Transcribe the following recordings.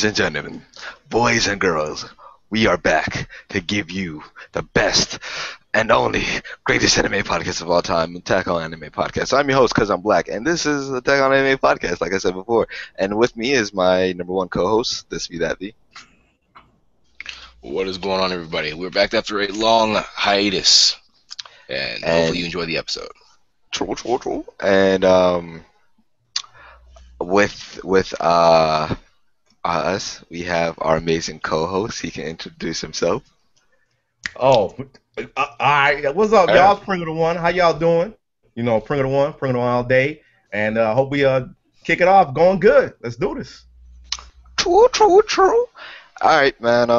Ladies and gentlemen, boys and girls, we are back to give you the best and only greatest anime podcast of all time, Attack on Anime Podcast. I'm your host, Cuz I'm Black, and this is Attack on Anime Podcast, like I said before. And with me is my number one co-host, Thisvthattv. What is going on, everybody? We're back after a long hiatus, and hopefully you enjoy the episode. True. And with us, we have our amazing co-host. He can introduce himself. Oh, all right. What's up, y'all? It's PringleTheOne. How y'all doing? You know, PringleTheOne all day. And hope we kick it off going good. Let's do this. True. All right, man.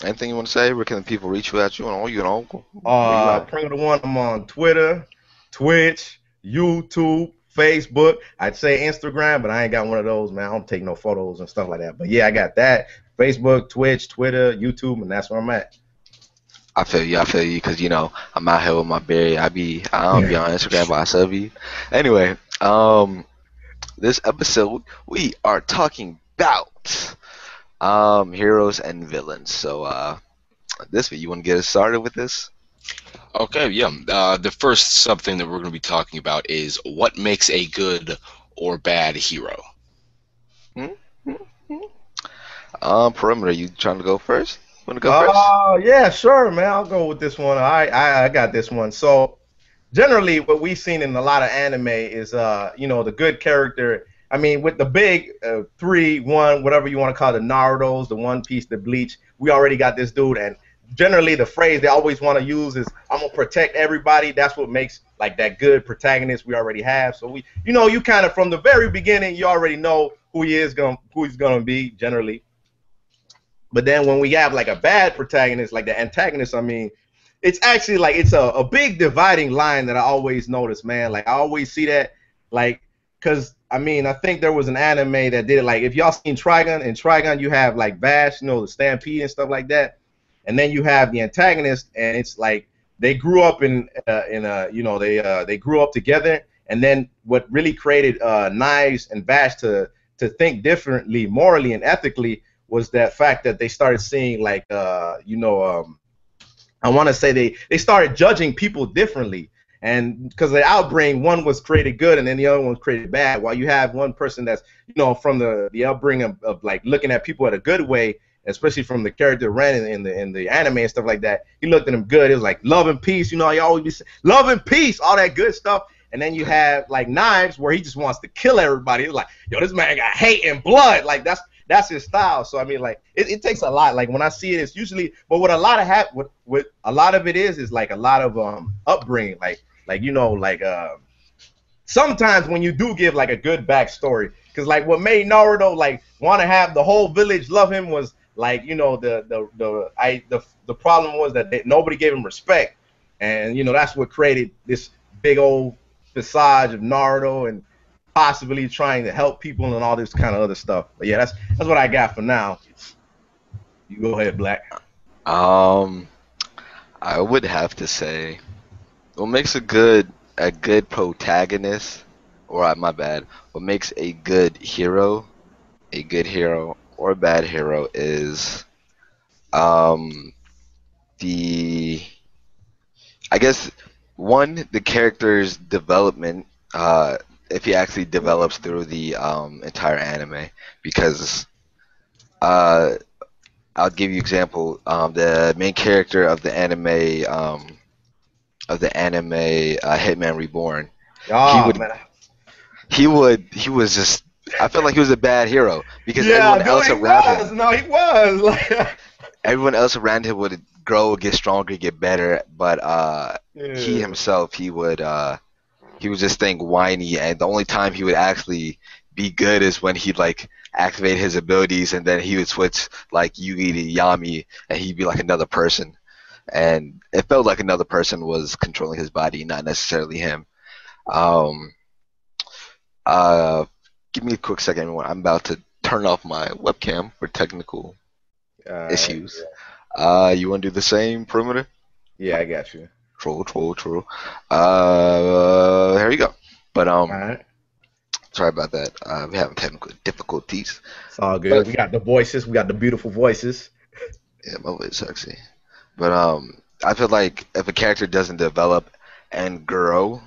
Anything you want to say? Where can people reach at you? PringleTheOne. I'm on Twitter, Twitch, YouTube, Facebook. I'd say Instagram, but I ain't got one of those, man. I don't take no photos and stuff like that. But yeah, I got that. Facebook, Twitch, Twitter, YouTube, and that's where I'm at. I feel you, because, you know, I'm out here with my berry. I don't be on Instagram, but I sub you. Anyway, this episode, we are talking about heroes and villains. So, you want to get us started with this? Okay, yeah. The first something that we're going to be talking about is what makes a good or bad hero. Perimeter, you trying to go first? Want to go first? Yeah, sure, man. I'll go with this one. I got this one. So, generally, what we've seen in a lot of anime is, you know, the good character. I mean, with the big 3, 1, whatever you want to call it, the Naruto's, the One Piece, the Bleach, we already got this dude. And generally, the phrase they always want to use is, I'm going to protect everybody. That's what makes, like, that good protagonist we already have. So, you kind of, from the very beginning, you already know who he's going to be, generally. But then when we have like a bad protagonist, like the antagonist, I mean, it's actually like it's a big dividing line that I always notice, man. Like I always see that, like, because I mean, I think there was an anime that did it. Like if y'all seen Trigun, in Trigun you have like Vash, you know, the Stampede and stuff like that, and then you have the antagonist, and it's like they grew up they grew up together, and then what really created Knives and Vash to think differently, morally and ethically, was that fact that they started seeing like I want to say they started judging people differently, and because the outbringing, one was created good and then the other one was created bad. While you have one person that's, you know, from the upbringing of like looking at people in a good way, especially from the character Ren in the anime and stuff like that, he looked at them good. It was like love and peace, you know, he always be saying love and peace, all that good stuff. And then you have like Knives where he just wants to kill everybody. It's like, yo, this man got hate and blood. Like that's his style. So I mean, like it takes a lot. Like when I see it, it's usually, but what a lot of it is like a lot of upbringing. Like you know, like sometimes when you do give like a good backstory, because like what made Naruto like want to have the whole village love him was like, you know, the problem was that nobody gave him respect, and you know that's what created this big old visage of Naruto and possibly trying to help people and all this kind of other stuff. But yeah, that's what I got for now. You go ahead, Black. I would have to say, what makes a good protagonist, or my bad, what makes a good hero or a bad hero is I guess one, the character's development, if he actually develops through the entire anime, because I'll give you example. The main character of the anime Hitman Reborn, he was just, I felt like he was a bad hero because everyone else around him. No, he was. Everyone else around him would grow, get stronger, get better, but he himself, he would just think whiny, and the only time he would actually be good is when he'd like activate his abilities, and then he would switch like Yugi to Yami, and he'd be like another person, and it felt like another person was controlling his body, not necessarily him. Give me a quick second, everyone. I'm about to turn off my webcam for technical issues. Yeah. You want to do the same, Perimeter? Yeah, I got you. True. Here you go. But all right. Sorry about that. We're having technical difficulties. It's all good. But We got the voices. We got the beautiful voices. yeah, my voice is sexy. But I feel like if a character doesn't develop and grow,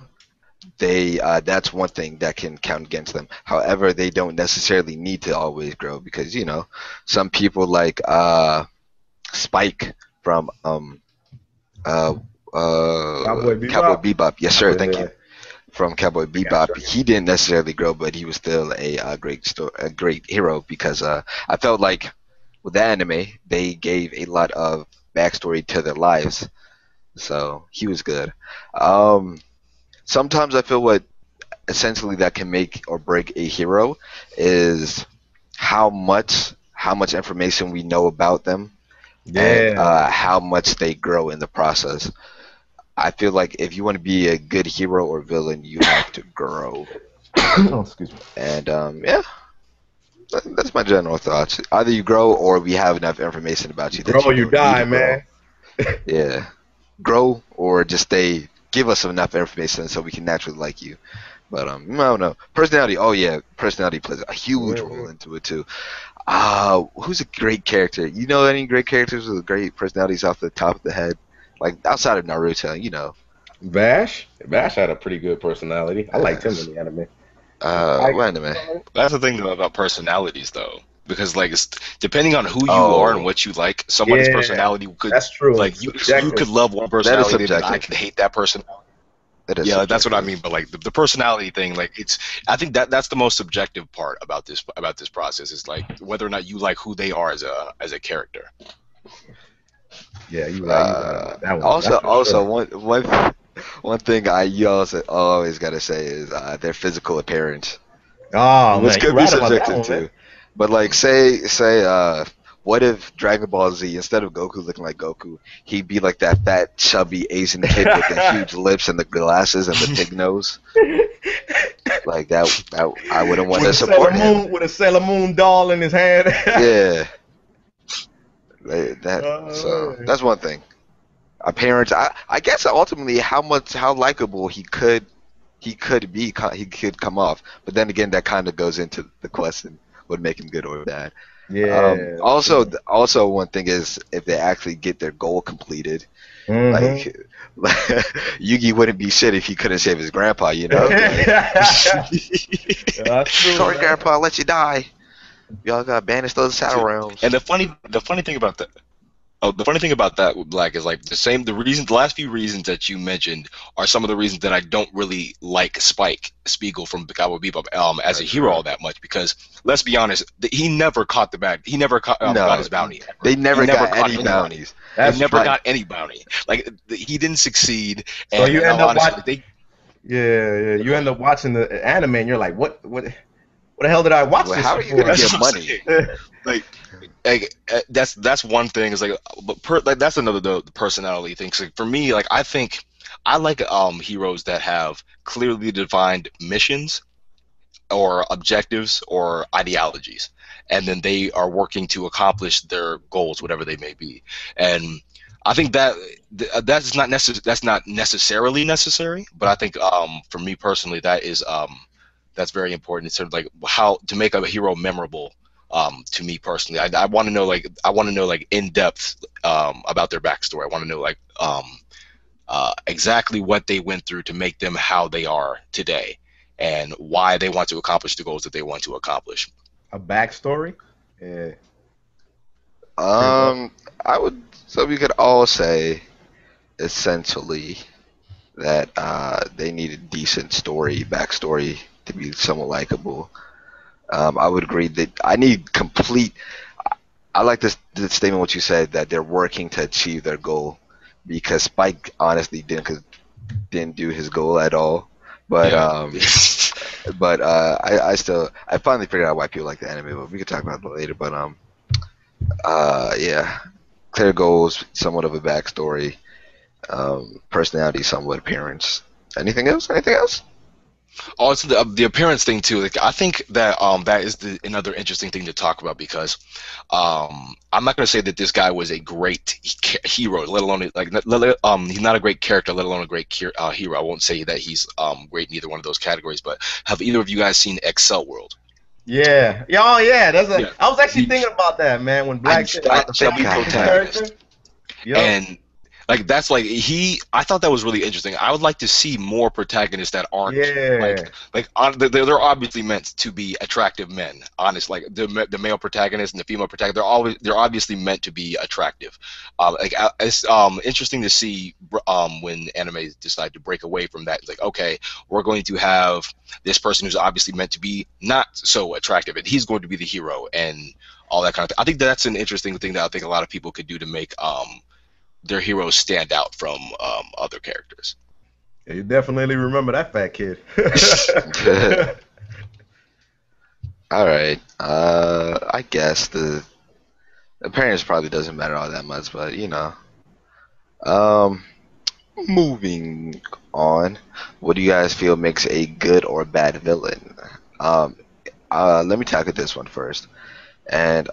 they that's one thing that can count against them. However, they don't necessarily need to always grow because some people like Spike from uh Cowboy Cowboy Bebop. Bebop. Yes, sir. Thank Yeah, you. From Cowboy I got Bebop, he didn't necessarily grow, but he was still a great hero because I felt like with the anime they gave a lot of backstory to their lives, so he was good. Um, Sometimes I feel what essentially that can make or break a hero is how much information we know about them and yeah. how much they grow in the process. I feel like if you want to be a good hero or villain, you have to grow. Oh, excuse me. And yeah, that's my general thoughts. Either you grow or we have enough information about you that Grow, you you don't need die, to grow. man. Yeah, grow or just stay. Give us enough information so we can naturally like you. But I don't know. Personality. Oh yeah, personality plays a huge role into it too. Who's a great character? You know any great characters with great personalities off the top of the head? Like outside of Naruto, Bash. Bash had a pretty good personality. I liked him Yes. in the anime. Spike. What anime? That's the thing though about personalities, though, because like depending on who you are and Oh, what you like, somebody's Yeah, personality could that's true. like you Subjective. could love one that is personality and I subjective. could hate that person. That is Yeah, like, that's what I subjective. mean. But like the personality thing, like I think that's the most subjective part about this process is like whether or not you like who they are as a character. Yeah, you right. You right about that one. Also, That's for sure. one thing you also always gotta say is their physical appearance, Oh which man, you could be right about that subjective one, man. too. But like, say, what if Dragon Ball Z instead of Goku looking like Goku, he'd be like that fat, chubby Asian kid with the huge lips and the glasses and the pig nose? Like that I wouldn't want to support him. With a Sailor Moon doll in his hand. Yeah, that. Oh, So man. that's one thing. Appearance. I guess ultimately how likable he could come off. But then again, that kind of goes into the question: would make him good or bad. Yeah, that's Also, true. also one thing is if they actually get their goal completed. Mm-hmm. Like, Yugi wouldn't be shit if he couldn't save his grandpa. Like, That's true, sorry, man. grandpa, I'll let you die. Y'all got banished to the Shadow Realms. And the funny thing about that. Oh, the funny thing about that with Black is like the last few reasons that you mentioned are some of the reasons that I don't really like Spike Spiegel from Cowboy Bebop as a That's hero true. all that much because let's be honest, he never caught he never got No, his bounty. Ever. they He never never got caught any any bounty. bounties. He That's never true. got any bounty. Like he didn't succeed, So and you in end all up honesty, watching. like, they Yeah. You go end ahead. up watching the anime, and you're like, what the hell did I watch Well, this how are shit you gonna for? That's get what I'm money? saying. Like that's one thing is like like that's another the personality thing. So for me, like I think I like heroes that have clearly defined missions or objectives or ideologies, and then they are working to accomplish their goals, whatever they may be. And I think that's not necessarily necessary, but I think for me personally that's very important in terms of like how to make a hero memorable. To me personally, I want to know like in depth about their backstory. I want to know like exactly what they went through to make them how they are today, and why they want to accomplish the goals that they want to accomplish. A backstory. Yeah. Pretty much. Um, I would. So we could all say essentially that they need a decent backstory to be somewhat likable. I would agree that I need complete. I like this statement what you said that they're working to achieve their goal because Spike honestly didn't do his goal at all. But Yeah. I finally figured out why people like the anime. But we could talk about that later. But yeah, clear goals, somewhat of a backstory, personality, somewhat appearance. Anything else? Anything else? Also, the appearance thing too. Like, I think that that is another interesting thing to talk about because I'm not going to say that this guy was a great hero, let alone he's not a great character, let alone a great hero. I won't say that he's great in either one of those categories. But have either of you guys seen Accel World? Yeah. Yeah. Oh, yeah. Yeah. I was actually thinking about that, man. When Black said about the chubby character. Yep. And like that's like I thought that was really interesting. I would like to see more protagonists that aren't they're obviously meant to be attractive men. Honest, like the male protagonist and the female protagonist, they're obviously meant to be attractive. It's interesting to see when anime decide to break away from that. It's like, okay, we're going to have this person who's obviously meant to be not so attractive, and he's going to be the hero and all that kind of thing. I think that's an interesting thing that I think a lot of people could do to make their heroes stand out from other characters. Yeah, you definitely remember that fat kid. All right. I guess the appearance probably doesn't matter all that much, but you know. Moving on. What do you guys feel makes a good or bad villain? Let me tackle this one first. And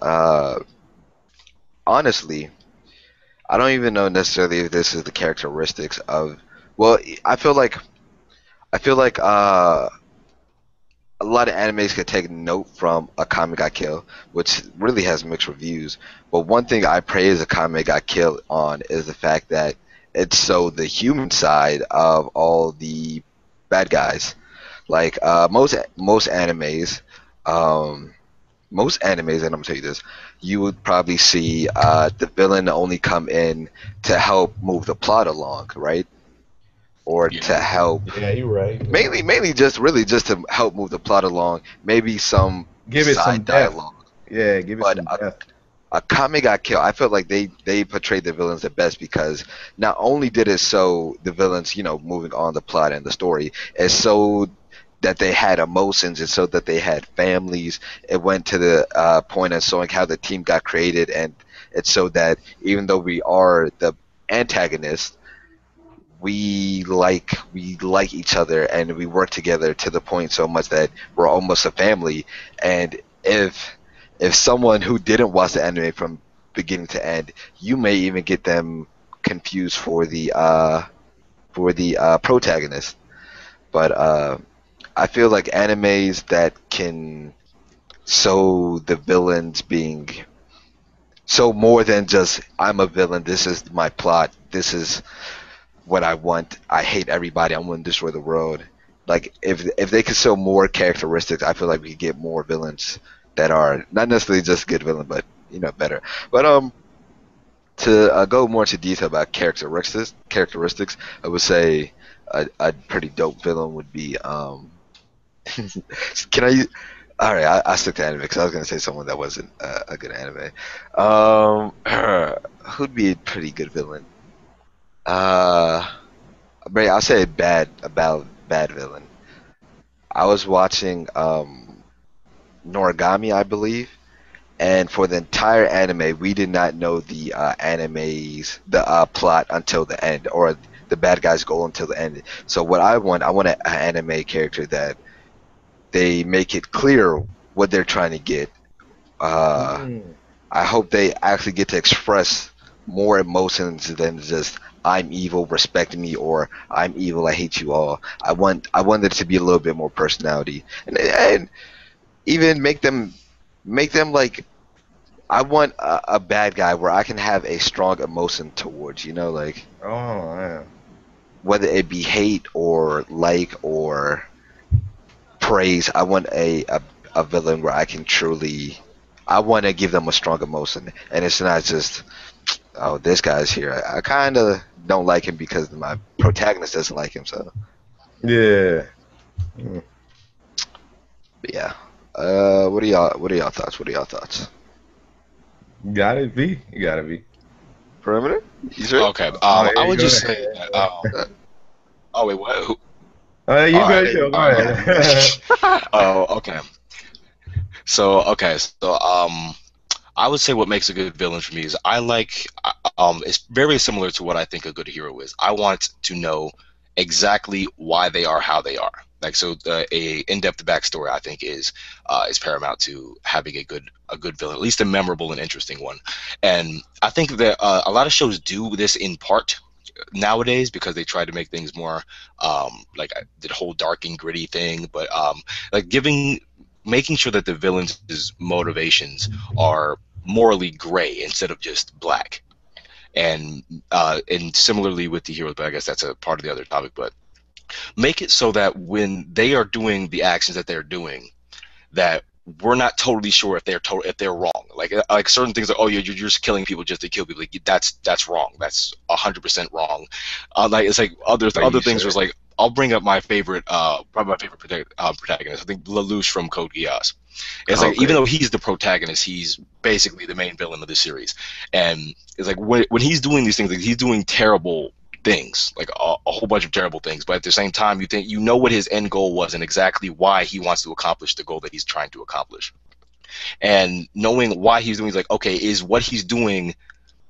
honestly, I don't even know necessarily if this is the characteristics of. Well, I feel like a lot of animes could take note from Akame Got Killed, which really has mixed reviews. But one thing I praise Akame Got Killed on is the fact that it showed the human side of all the bad guys. Like most animes, and I'm gonna tell you this, you would probably see the villain only come in to help move the plot along, right? Or to help. Yeah, you're right. Mainly just to help move the plot along. Maybe some give it side some dialogue. Yeah, give it some depth. Akame Got Killed, I felt like they portrayed the villains the best because not only did it show the villains, moving on the plot and the story, it showed that they had emotions, and so that they had families. It went to the point of showing how the team got created, and it showed that even though we are the antagonists, we like each other and we work together to the point so much that we're almost a family. And if someone who didn't watch the anime from beginning to end, you may even get them confused for the protagonist. But I feel like animes that can show the villains being so more than just I'm a villain, this is my plot, this is what I want, I hate everybody, I'm going to destroy the world. Like if they could show more characteristics, I feel like we could get more villains that are not necessarily just good villain, but better. But to go more into detail about characteristics, I would say a pretty dope villain would be can I? All right, I stuck to anime because I was gonna say someone that wasn't a good anime. Who'd be a pretty good villain? I'll say a bad villain. I was watching Noragami, I believe, and for the entire anime, we did not know the plot until the end, or the bad guy's goal until the end. So what I want an anime character that they make it clear what they're trying to get. I hope they actually get to express more emotions than just I'm evil, respect me, or I'm evil, I hate you all. I want there to be a little bit more personality, and even make them like, I want a bad guy where I can have a strong emotion towards, like, oh yeah, whether it be hate or like or praise. I want a villain where I can truly, I want to give them a strong emotion, and it's not just, oh, this guy's here, I kind of don't like him because my protagonist doesn't like him. So yeah. But yeah. What are y'all thoughts? You gotta be. Perimeter? You sure? Okay. I would just say that. Oh wait, what? You go ahead. Go ahead. Oh, okay. So I would say what makes a good villain for me is I like. It's very similar to what I think a good hero is. I want to know exactly why they are how they are. Like, so a in-depth backstory, I think, is paramount to having a good villain, at least a memorable and interesting one. And I think that a lot of shows do this in part nowadays because they try to make things more like the whole dark and gritty thing, but like making sure that the villains' motivations are morally gray instead of just black. And similarly with the heroes, but I guess that's a part of the other topic. But make it so that when they are doing the actions that they're doing, that we're not totally sure if they're wrong. Like certain things, like, oh, you're just killing people just to kill people. Like, that's wrong. That's 100% wrong. Like, it's like other things. Was like, I'll bring up my favorite, probably my favorite protagonist. I think Lelouch from Code Geass. It's like, even though he's the protagonist, he's basically the main villain of the series. And it's like when he's doing these things, like, he's doing terrible things, like a whole bunch of terrible things, but at the same time you know what his end goal was and exactly why he wants to accomplish the goal that he's trying to accomplish. And knowing why he's doing, like, okay, is what he's doing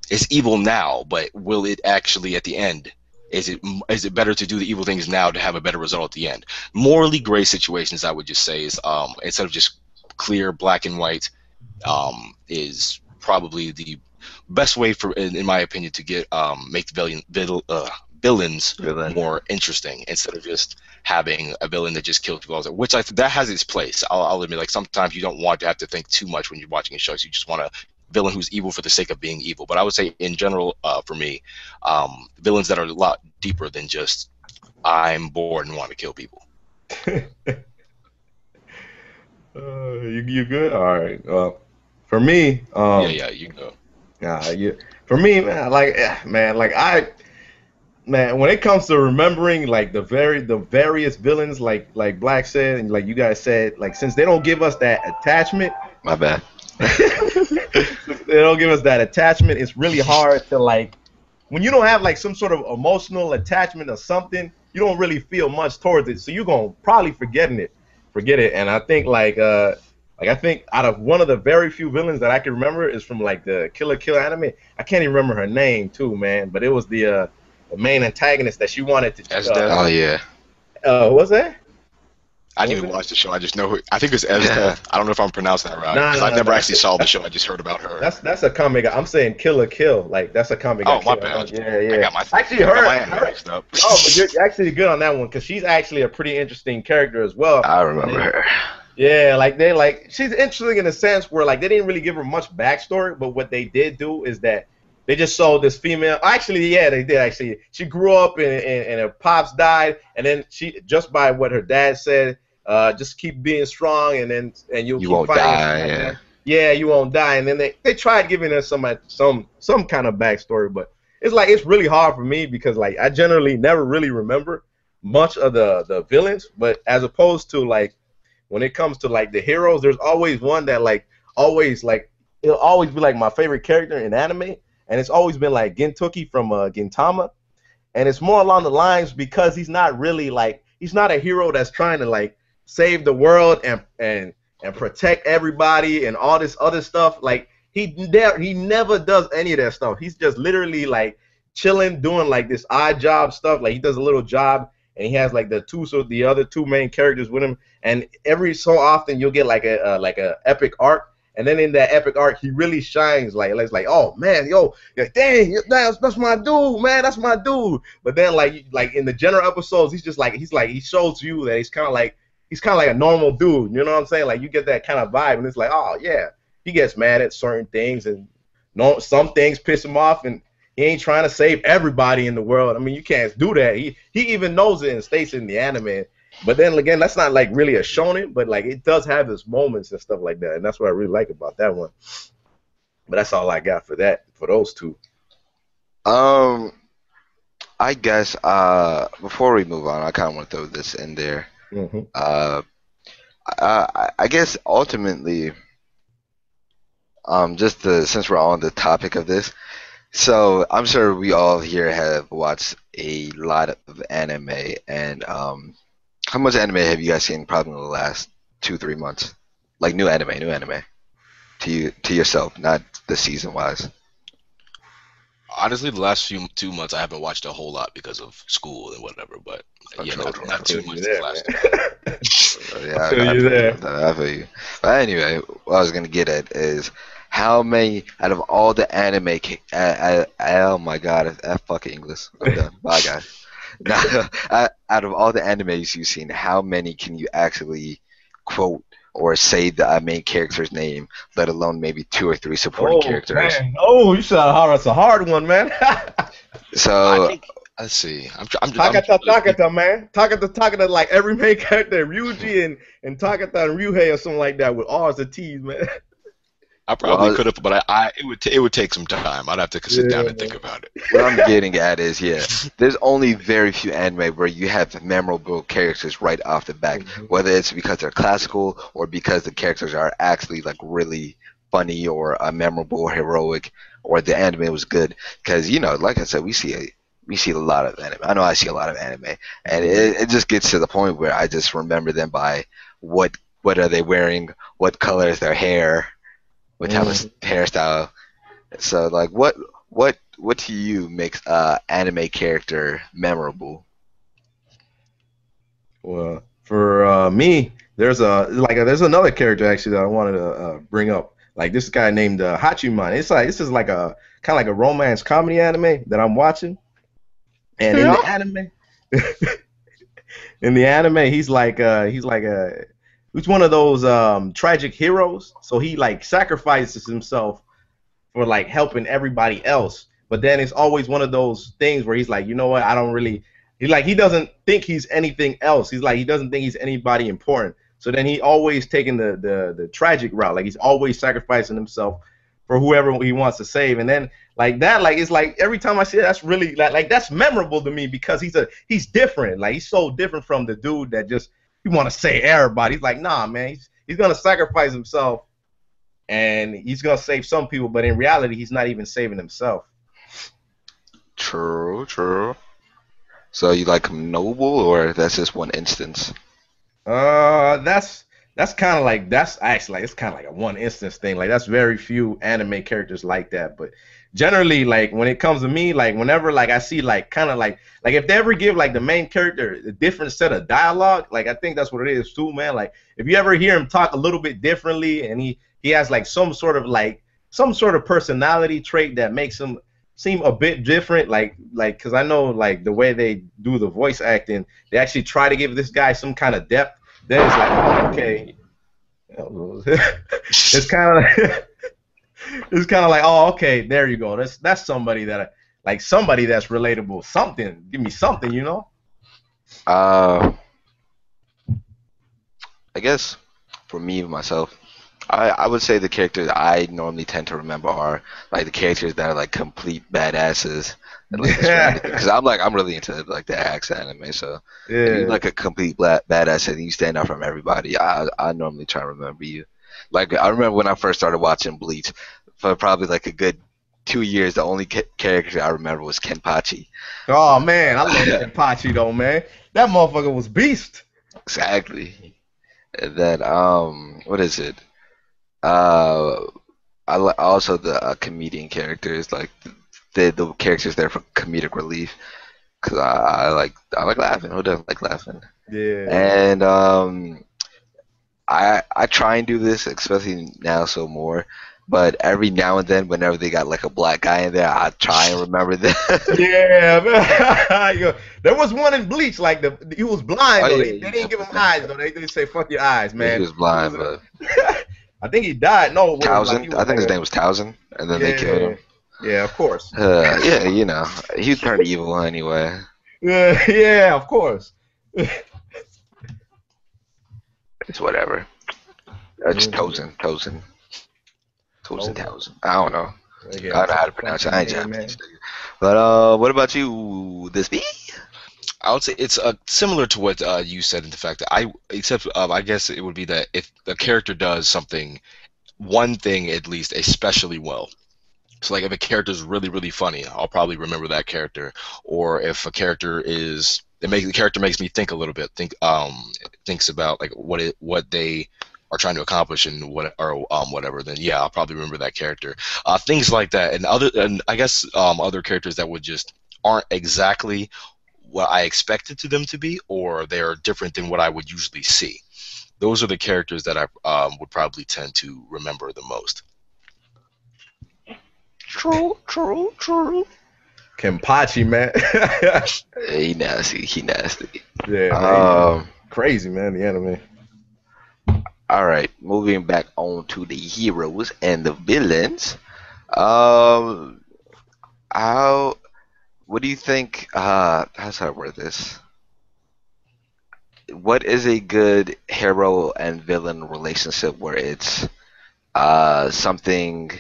is evil now, but will it actually at the end, is it better to do the evil things now to have a better result at the end? Morally gray situations, I would just say, is instead of just clear black and white, is probably the best way for, in my opinion, to get make the villains more interesting, instead of just having a villain that just kills people. Which that has its place. I'll admit, like, sometimes you don't want to have to think too much when you're watching a show. So you just want a villain who's evil for the sake of being evil. But I would say, in general, for me, villains that are a lot deeper than just I'm bored and want to kill people. You good? All right. For me, yeah, you go. For me, man, when it comes to remembering, like, the various villains, like Black said, and like you guys said, like, since they don't give us that attachment, my bad. They don't give us that attachment. It's really hard to, like, when you don't have, like, some sort of emotional attachment or something, you don't really feel much towards it. So you're gonna probably forget it. And I think, I think out of one of the very few villains that I can remember is from, like, the Killer Kill anime. I can't even remember her name too, man. But it was the main antagonist that she wanted to. Oh yeah. What's that? I didn't even watch the show. I just know her. I think it's Thisvthattv. I don't know if I'm pronouncing that right. Because I never actually saw the show. I just heard about her. That's a comic. I'm saying Killer Kill. Like, that's a comic. Oh, my bad. Yeah. I got my actually, her. Mixed up. Oh, but you're actually good on that one, because she's actually a pretty interesting character as well. I remember her. Yeah, she's interesting in a sense where, like, they didn't really give her much backstory, but what they did do is that they just saw this female. Actually, yeah, they did actually. She grew up and her pops died, and then she, just by what her dad said, just keep being strong, and you keep won't fighting. die. Yeah, you won't die. And then they tried giving her some kind of backstory, but it's really hard for me, because, like, I generally never really remember much of the villains, but as opposed to, like, when it comes to, like, the heroes, there's always one that, like, it'll always be, like, my favorite character in anime, and it's always been, like, Gintoki from Gintama, and it's more along the lines because he's not really, like, he's not a hero that's trying to, like, save the world and protect everybody and all this other stuff. Like, he never does any of that stuff. He's just literally, like, chilling, doing, like, this odd job stuff. Like, he does a little job, and he has, like, the other two main characters with him, and every so often you'll get, like, a epic arc, and then in that epic arc he really shines. Like, it's like, oh man, yo, dang, that's my dude, man, that's my dude. But then, like in the general episodes, he shows you that he's kind of like a normal dude. You know what I'm saying? Like, you get that kind of vibe, and it's like, oh yeah, he gets mad at certain things, and some things piss him off, and he ain't trying to save everybody in the world. I mean, you can't do that. He even knows it and states it in the anime. But then again, that's not, like, really a shonen, but, like, it does have its moments and stuff like that, and that's what I really like about that one. But that's all I got for those two. I guess before we move on, I kind of want to throw this in there. Mm-hmm. I guess ultimately, since we're on the topic of this, so I'm sure we all here have watched a lot of anime, and how much anime have you guys seen probably in the last 2-3 months? Like, new anime to yourself, not the season wise. Honestly, the last 2 months I haven't watched a whole lot because of school and whatever. But yeah, not too much this last. I feel you there. I feel you. But anyway, what I was gonna get at is how many out of all the anime? Oh my god, that fucking English. I'm done. Bye guys. Now, out of all the animes you've seen, how many can you actually quote or say the main character's name, let alone maybe 2 or 3 supporting characters? Man. Oh, you said that's a hard one, man. So let's see. Takata, man. Takata, like every main character, Ryuji and Takata and Ryuhei or something like that with R's and T's, man. I probably could have, but it would take some time. I'd have to sit down and think about it. What I'm getting at is, there's only very few anime where you have memorable characters right off the bat, whether it's because they're classical or because the characters are actually like really funny or memorable or heroic, or the anime was good. Because like I said, we see a lot of anime. I know I see a lot of anime, and it just gets to the point where I just remember them by what are they wearing, what color is their hair, what type of hairstyle. So like what to you makes anime character memorable? Well, for me, there's another character actually that I wanted to bring up. Like this guy named Hachiman. This is like a kind of like a romance comedy anime that I'm watching. And in the anime, he's one of those tragic heroes. So he like sacrifices himself for like helping everybody else. But then it's always one of those things where he's like, you know what? I don't really. He doesn't think he's anything else. He doesn't think he's anybody important. So then he always taking the tragic route. Like he's always sacrificing himself for whoever he wants to save. And then like that, like it's like every time I see it, that's really like that's memorable to me because he's different. Like he's so different from the dude that just he want to save everybody. He's like, nah, man, he's gonna sacrifice himself and he's gonna save some people, but in reality, he's not even saving himself. True. So you like him noble, or that's just one instance? That's kind of like it's kind of like a one instance thing. Like that's very few anime characters like that. But generally, like when it comes to me, like whenever like I see like kind of like if they ever give like the main character a different set of dialogue, like I think that's what it is too, man. Like if you ever hear him talk a little bit differently, and he has like some sort of personality trait that makes him seem a bit different, like because I know like the way they do the voice acting, they actually try to give this guy some kind of depth. Then it's like, oh, okay, it's kind of like, oh, okay, there you go. That's somebody that somebody that's relatable. Something, give me something, you know. I guess for me myself, I would say the characters I normally tend to remember are like the characters that are like complete badasses. Because I'm really into like the action anime, so if you're like a complete badass and you stand out from everybody, I normally try to remember you. Like I remember when I first started watching Bleach, for probably like a good 2 years, the only character I remember was Kenpachi. Oh man, I love Kenpachi though, man. That motherfucker was beast. Exactly. And then what is it? Also the comedian characters, like the characters there for comedic relief, because I like laughing. Who doesn't like laughing? Yeah. And I try and do this, especially now so more. But every now and then, whenever they got like a black guy in there, I try and remember that. Yeah, man. There was one in Bleach, like he was blind. Though. They didn't give him eyes though. They say fuck your eyes, man. He was blind, but I think he died. No, Towson. I think his name was Towson, and then they killed him. Yeah, of course. Yeah, he turned evil anyway. Yeah, of course. It's whatever. Just Towson. I don't know. I don't know how to pronounce it. I ain't Japanese. But what about you, Thisvthattv? I would say it's similar to what you said in the fact that I guess it would be that if the character does one thing at least especially well. So like if a character is really, really funny, I'll probably remember that character. Or if a character the character makes me think a little bit, thinks about like what they are trying to accomplish and whatever, then yeah, I'll probably remember that character. Things like that, and I guess other characters that would just aren't exactly what I expected to them to be, or they're different than what I would usually see. Those are the characters that I would probably tend to remember the most. True. Kenpachi, man. He nasty. Yeah, man. Crazy, man, the anime. All right, moving back on to the heroes and the villains. What do you think? How should I word this? What is a good hero and villain relationship where it's something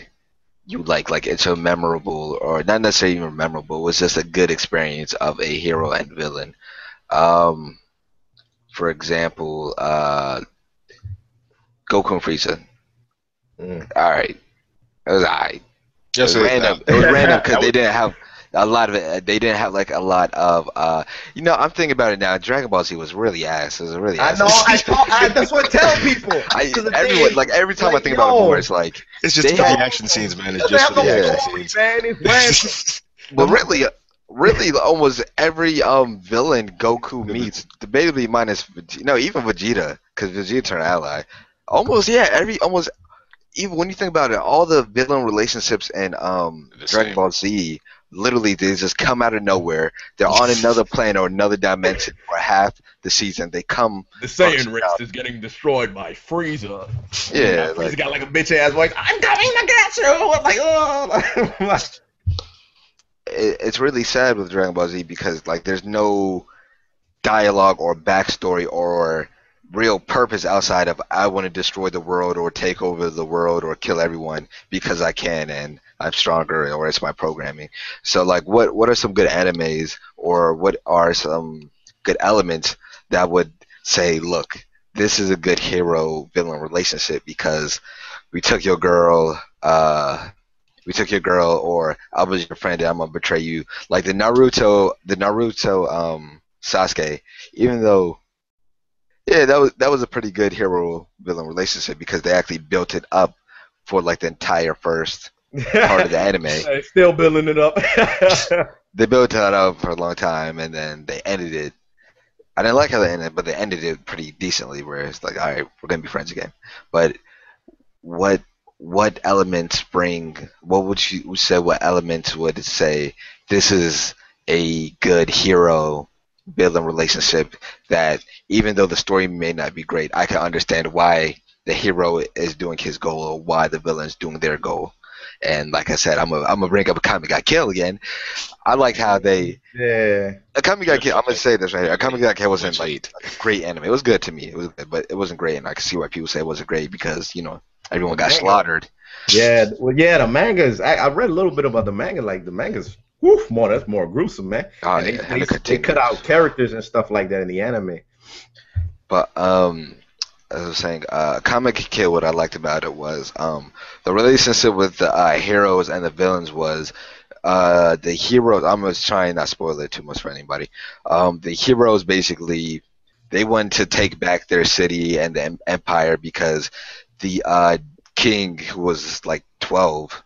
you like it's a memorable, or not necessarily even memorable, it's just a good experience of a hero and villain. For example, Goku and Frieza. Alright. It was alright. It was random. It was random because they didn't have a lot of it. They didn't have like a lot of I'm thinking about it now. Dragon Ball Z was really ass. It was really ass. I know. That's what I tell people. Everyone, like every time I think about it more, it's like it's just for the action scenes, man. It's just for the action scenes, man. It's well, really, almost every villain Goku meets, debatably minus even Vegeta, because Vegeta turned ally. Almost even when you think about it, all the villain relationships in Dragon Ball Z, literally they just come out of nowhere. They're on another plane or another dimension for half the season. They come. The Saiyan race is getting destroyed by Frieza. Yeah, Frieza got like a bitch ass voice. I'm coming to get you. I'm like, oh. It's really sad with Dragon Ball Z because like there's no dialogue or backstory or real purpose outside of I want to destroy the world or take over the world or kill everyone because I can and I'm stronger or it's my programming. So like what are some good animes or what are some good elements that would say, look, this is a good hero villain relationship because we took your girl or I was your friend and I'm gonna betray you. Like the Naruto Sasuke, even though that was a pretty good hero villain relationship because they actually built it up for like the entire first part of the anime. Still building it up. They built it up for a long time and then they ended it. I didn't like how they ended, but they ended it pretty decently where it's like, all right, we're gonna be friends again. But what elements what would you say, what elements would say this is a good hero villain relationship that even though the story may not be great, I can understand why the hero is doing his goal or why the villain's doing their goal. And like I said, I'm gonna bring up Akame ga Kill again. I like how they Akame ga Kill. I'm gonna say this right here. Akame ga Kill wasn't like a great anime. It was good to me. It was good, but it wasn't great, and I can see why people say it wasn't great because everyone got slaughtered. Yeah, well, the mangas. I read a little bit about the manga. Like the mangas, that's more gruesome, man. Oh, and they cut out characters and stuff like that in the anime. But as I was saying, Akame ga Kill, what I liked about it was the relationship with the heroes and the villains was the heroes. I'm gonna try and not spoil it too much for anybody. The heroes basically they wanted to take back their city and the empire because the king, who was like 12,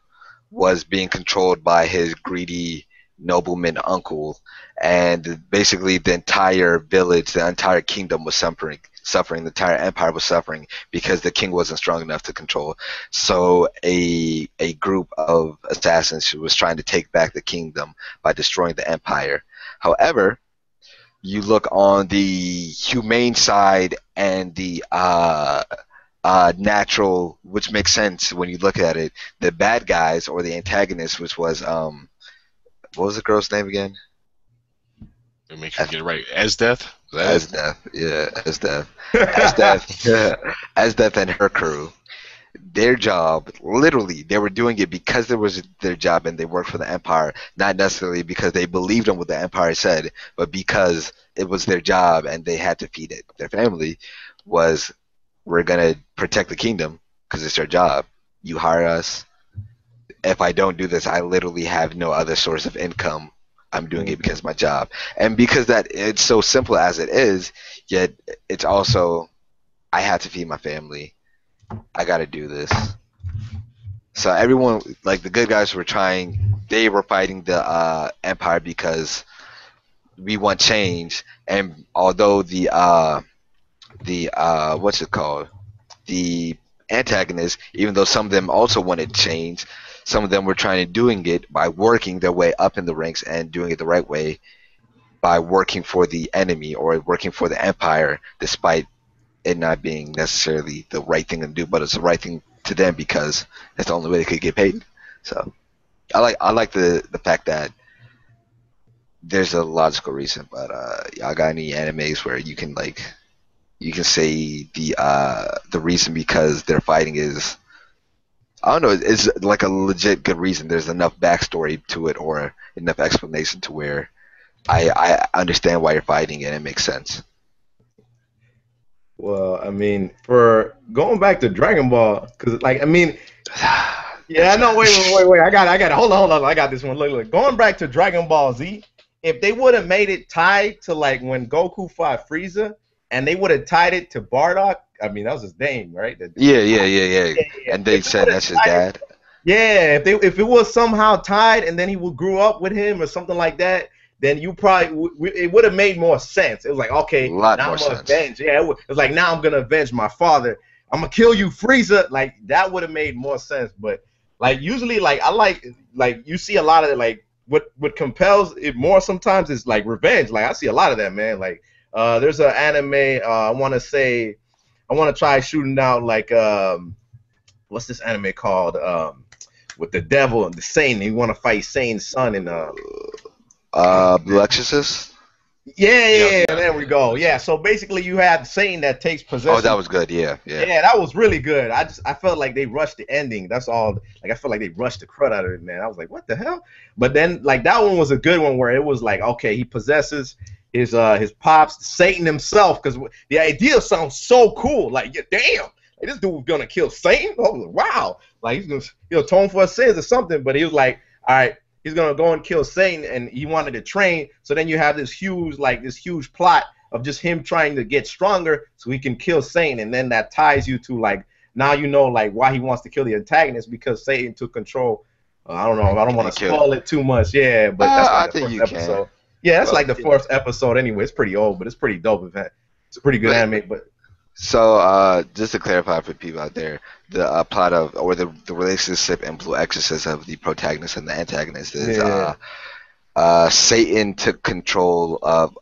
was being controlled by his greedy nobleman uncle, and basically the entire village, the entire kingdom was suffering. The entire empire was suffering because the king wasn't strong enough to control. So a group of assassins was trying to take back the kingdom by destroying the empire. However, you look on the humane side and the natural, which makes sense when you look at it. The bad guys or the antagonists, which was what was the girl's name again? Make sure you get it right. Esdeath? Esdeath, yeah, Esdeath and her crew. Their job, literally, they were doing it because it was their job and they worked for the Empire, not necessarily because they believed in what the Empire said, but because it was their job and they had to feed it. Their family was, we're going to protect the kingdom because it's our job. You hire us. If I don't do this, I literally have no other source of income. I'm doing it because it's my job. And because that it's so simple as it is, yet it's also, I have to feed my family. I gotta do this. So everyone, like the good guys were trying, they were fighting the Empire because we want change. And although the what's it called? The antagonists, even though some of them also wanted change, some of them were trying to doing it by working their way up in the ranks and doing it the right way by working for the enemy or working for the Empire, despite it not being necessarily the right thing to do, but it's the right thing to them because that's the only way they could get paid. So I like the fact that there's a logical reason, but y'all got any animes where you can say the reason because they're fighting is, I don't know, it's like a legit good reason. There's enough backstory to it or enough explanation to where I understand why you're fighting and it makes sense. Well, I mean, for going back to Dragon Ball, because like I mean, yeah, I know. Wait. I got it. Hold on. I got this one. Look. Going back to Dragon Ball Z, if they would have made it tied to like when Goku fought Frieza, and they would have tied it to Bardock. I mean, that was his name, right? Yeah. And they said that's his dad. Yeah, if it was somehow tied, and then he grew up with him or something like that, then you probably it would have made more sense. It was like, okay, a lot now more I'm gonna sense. avenge. Yeah, it was like now I'm gonna avenge my father. I'm gonna kill you, Frieza. Like that would have made more sense. But like usually, like I like you see a lot of it, like what compels it more sometimes is like revenge. Like I see a lot of that, man. Like there's an anime I want to try shooting out like what's this anime called with the devil and the Satan. You want to fight Satan's son in Blue Exorcist? Yeah, there we go. Yeah, so basically you had Satan that takes possession. Oh, that was good. Yeah. Yeah, that was really good. I felt like they rushed the ending. That's all. Like I felt like they rushed the crud out of it, man. I was like, what the hell? But then like that one was a good one where it was like, okay, he possesses his pops, Satan himself, because the idea sounds so cool. Like, yeah, damn, like, this dude was gonna kill Satan. I was like, wow, like he's gonna atone for his sins or something. But he was like, all right, he's gonna go and kill Satan, and he wanted to train. So then you have this huge plot of just him trying to get stronger so he can kill Satan, and then that ties you to like now you know like why he wants to kill the antagonist because Satan took control. I don't know. I don't want to spoil it too much. Yeah, but that's like the first episode. Can. Yeah, that's like the first episode anyway. It's pretty old, but it's pretty dope. Event. It's a pretty good anime. But so just to clarify for people out there, the plot of or the relationship in Blue Exorcist of the protagonist and the antagonist is Satan took control of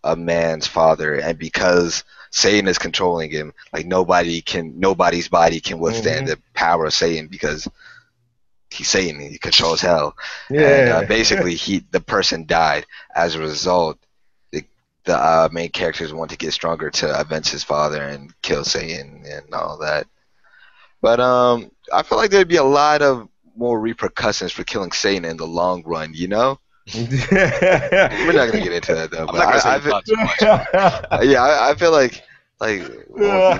a man's father, and because Satan is controlling him, like nobody's body can withstand the power of Satan because he's Satan. He controls hell. Yeah. And basically, the person died as a result. The main characters want to get stronger to avenge his father and kill Satan and all that. But I feel like there'd be a lot of more repercussions for killing Satan in the long run. You know. We're not gonna get into that though. But I feel like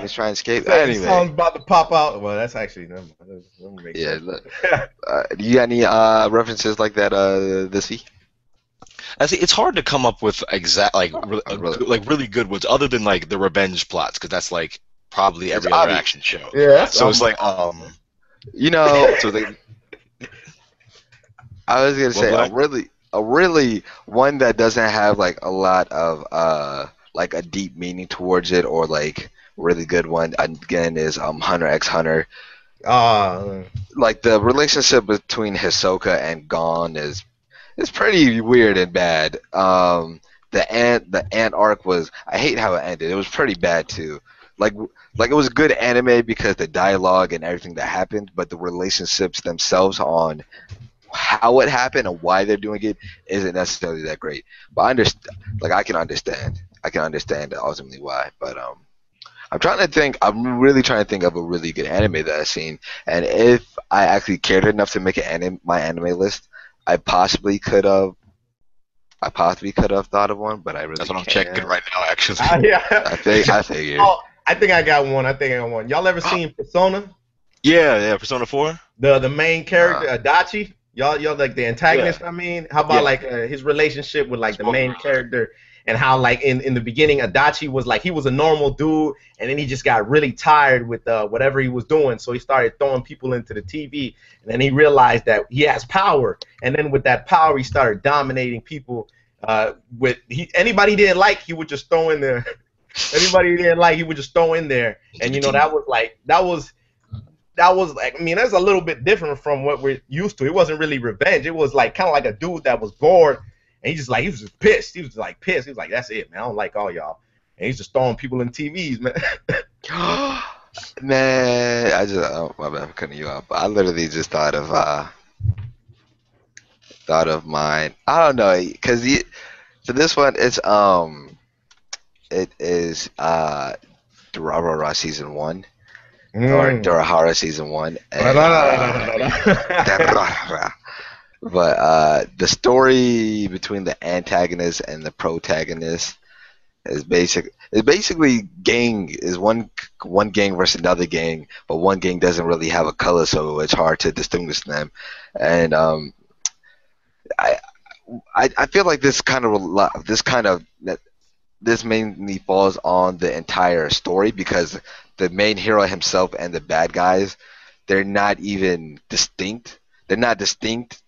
he's trying to escape. Anyway, song's about to pop out. Well, that's actually do you got any references like that this week? I see. It's hard to come up with exact really good ones other than like the revenge plots because that's like probably every other action show. Yeah. So it's like you know. So I was gonna say a really one that doesn't have like a lot of like a deep meaning towards it or like really good one again is Hunter x Hunter. Like the relationship between Hisoka and Gon is pretty weird and bad. The ant arc was, I hate how it ended. It was pretty bad too. Like it was good anime because the dialogue and everything that happened, but the relationships themselves on how it happened and why they're doing it isn't necessarily that great. But I can understand ultimately why. But I'm really trying to think of a really good anime that I've seen. And if I actually cared enough to make my anime list, I possibly could have thought of one, but I really that's what I'm can't. checking right now. Actually, I figured. Oh, I think I got one. Y'all ever seen Persona? Yeah, Persona 4. The main character, Adachi. Y'all like the antagonist. I mean, how about Yeah. like his relationship with like the Well, main character, and how like in the beginning Adachi was like he was a normal dude, and then he just got really tired with whatever he was doing, so he started throwing people into the TV, and then he realized that he has power, and then with that power he started dominating people. Anybody he didn't like, he would just throw in there. Anybody he didn't like, he would just throw in there, and you know that was like, I mean, that's a little bit different from what we're used to. It wasn't really revenge. It was like kind of like a dude that was bored, and he was just pissed. He was like pissed. He was like, that's it, man. I don't like all y'all. And he's just throwing people in TVs, man. Man, my bad for cutting you off. But I literally just thought of mine. I don't know, cause so this one it is Durarara season 1. Or Durahara season 1. And, but the story between the antagonist and the protagonist is basically one gang versus another gang, but one gang doesn't really have a color, so it's hard to distinguish them. And I feel like this mainly falls on the entire story, because the main hero himself and the bad guys, they're not even distinct. They're not distinct.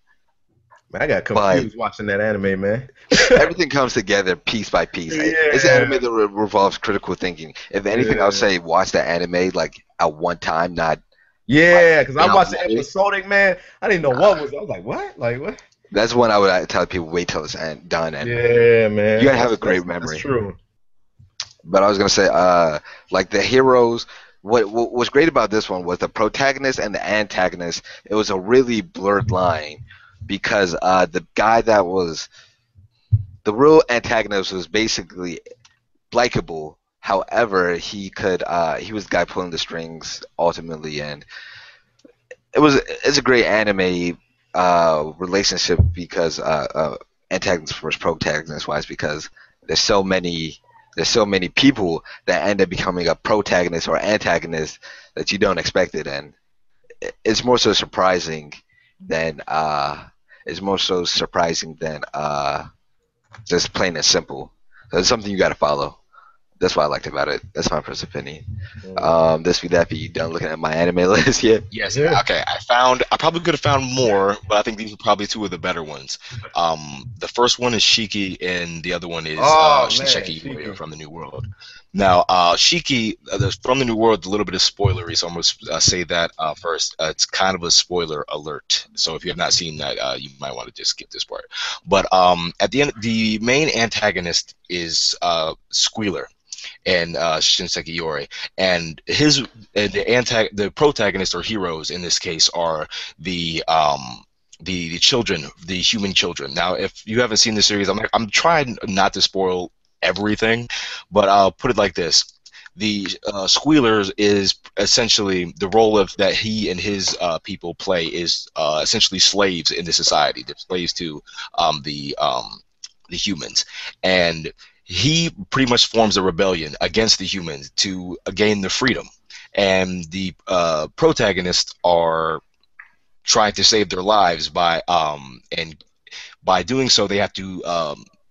Man, I got confused watching that anime, man. Everything comes together piece by piece. Yeah. It's an anime that revolves critical thinking. If anything, I would say watch the anime like at one time, not. Yeah, because I watched the episodic, man. I didn't know what was. I was like, what? Like what? That's when I would tell people wait till it's done. And yeah, man. You gotta have a great memory. That's true. But I was gonna say, like the heroes. What was great about this one was the protagonist and the antagonist. It was a really blurred line, because the guy that was the real antagonist was basically likable. However, he was the guy pulling the strings ultimately, and it's a great anime relationship, because antagonist versus protagonist wise, because there's so many people that end up becoming a protagonist or antagonist that you don't expect it, and it's more so surprising than just plain and simple. So it's something you got to follow. That's what I liked about it. That's my personal opinion. Thisvthattv, you done looking at my anime list yet? Yes. Yeah. Okay. I probably could have found more, but I think these are probably two of the better ones. The first one is Shiki, and the other one is Shinseki from the New World. Now, Shiki from the New World, a little bit of spoilery, so I'm going to say that first. It's kind of a spoiler alert, so if you have not seen that, you might want to just skip this part. But at the end, the main antagonist is Squealer and Shinseki Yori, and the protagonist or heroes in this case are the children, the human children. Now, if you haven't seen the series, I'm trying not to spoil everything, but I'll put it like this: the Squealer is essentially the role of that he and his people play is essentially slaves in the society. They're slaves to the humans, and he pretty much forms a rebellion against the humans to gain their freedom, and the protagonists are trying to save their lives by doing so they have to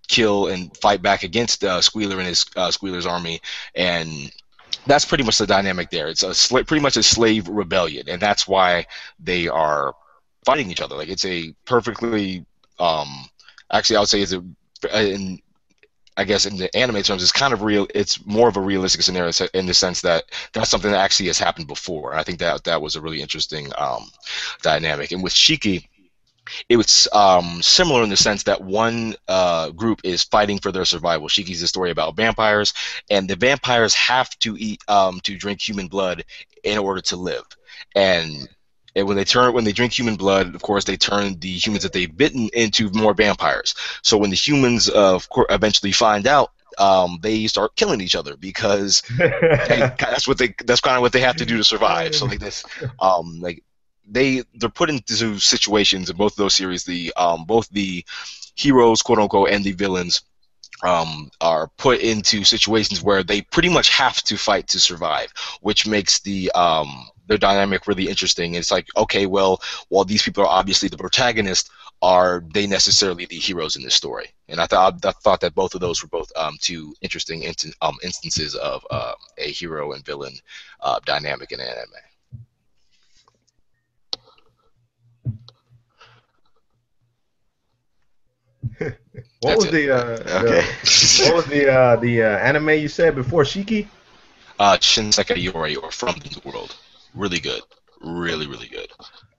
kill and fight back against Squealer and his Squealer's army, and that's pretty much the dynamic there. It's pretty much a slave rebellion, and that's why they are fighting each other. Like, it's a perfectly actually I would say I guess in the anime terms, it's kind of real. It's more of a realistic scenario in the sense that that's something that actually has happened before. I think that was a really interesting dynamic. And with Shiki, it was similar in the sense that one group is fighting for their survival. Shiki's a story about vampires, and the vampires have to drink human blood in order to live. And when they drink human blood, of course, they turn the humans that they've bitten into more vampires. So when the humans, eventually find out, they start killing each other because that's kind of what they have to do to survive. So like this, they're put into situations in both of those series. Both the heroes, quote unquote, and the villains are put into situations where they pretty much have to fight to survive, which makes the their dynamic really interesting. It's like, okay, well, while these people are obviously the protagonists, are they necessarily the heroes in this story? And I thought that both of those were both two interesting instances of a hero and villain dynamic in anime. What was the anime you said before Shiki? Shinsekai Yori, or From the World. Really good. Really, really good.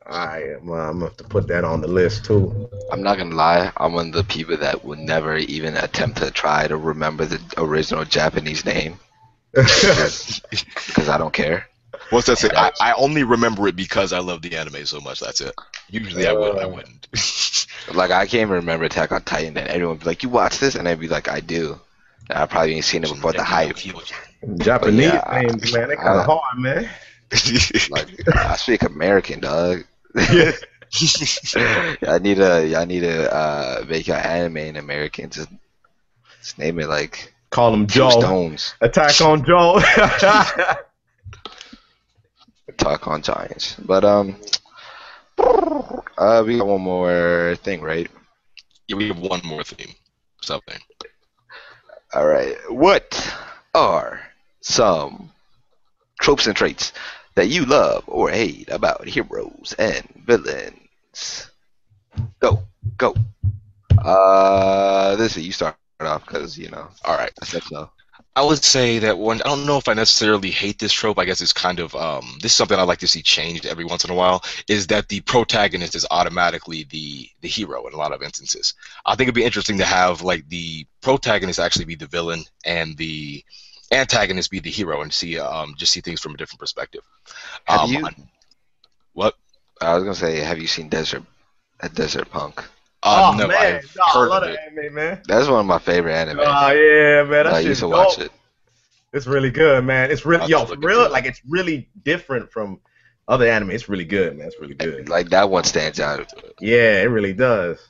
I'm gonna have to put that on the list too. I'm not gonna lie, I'm one of the people that would never even attempt to try to remember the original Japanese name because I don't care. What's that say? I only remember it because I love the anime so much. That's it. Usually I wouldn't. Like, I can't even remember Attack on Titan, and everyone would be like, "You watch this?" And I'd be like, "I do." And I probably ain't seen it before the hype. Japanese names, man, they kind of hard, man. Like, I speak American, dog. I need to make your anime in American. Just name it like. Call him Joe. Stones. Attack on Joe. Attack on Giants. But we got one more thing, right? Yeah, we have one more theme. Something. All right. What are some tropes and traits that you love or hate about heroes and villains? Go. This is you start off because All right. I said so. I would say that one. I don't know if I necessarily hate this trope. I guess it's kind of this is something I like to see changed every once in a while. Is that the protagonist is automatically the hero in a lot of instances. I think it'd be interesting to have like the protagonist actually be the villain and the antagonist be the hero, and see just see things from a different perspective. Have you? What? I was gonna say, have you seen Desert Punk? Oh no, man, I've heard I love of that it. anime, man. That's one of my favorite anime. Oh yeah, man, I used to watch it. It's really good, man. It's really like it's really different from other anime. It's really good, man. It's really good. Like, that one stands out. Yeah, it really does.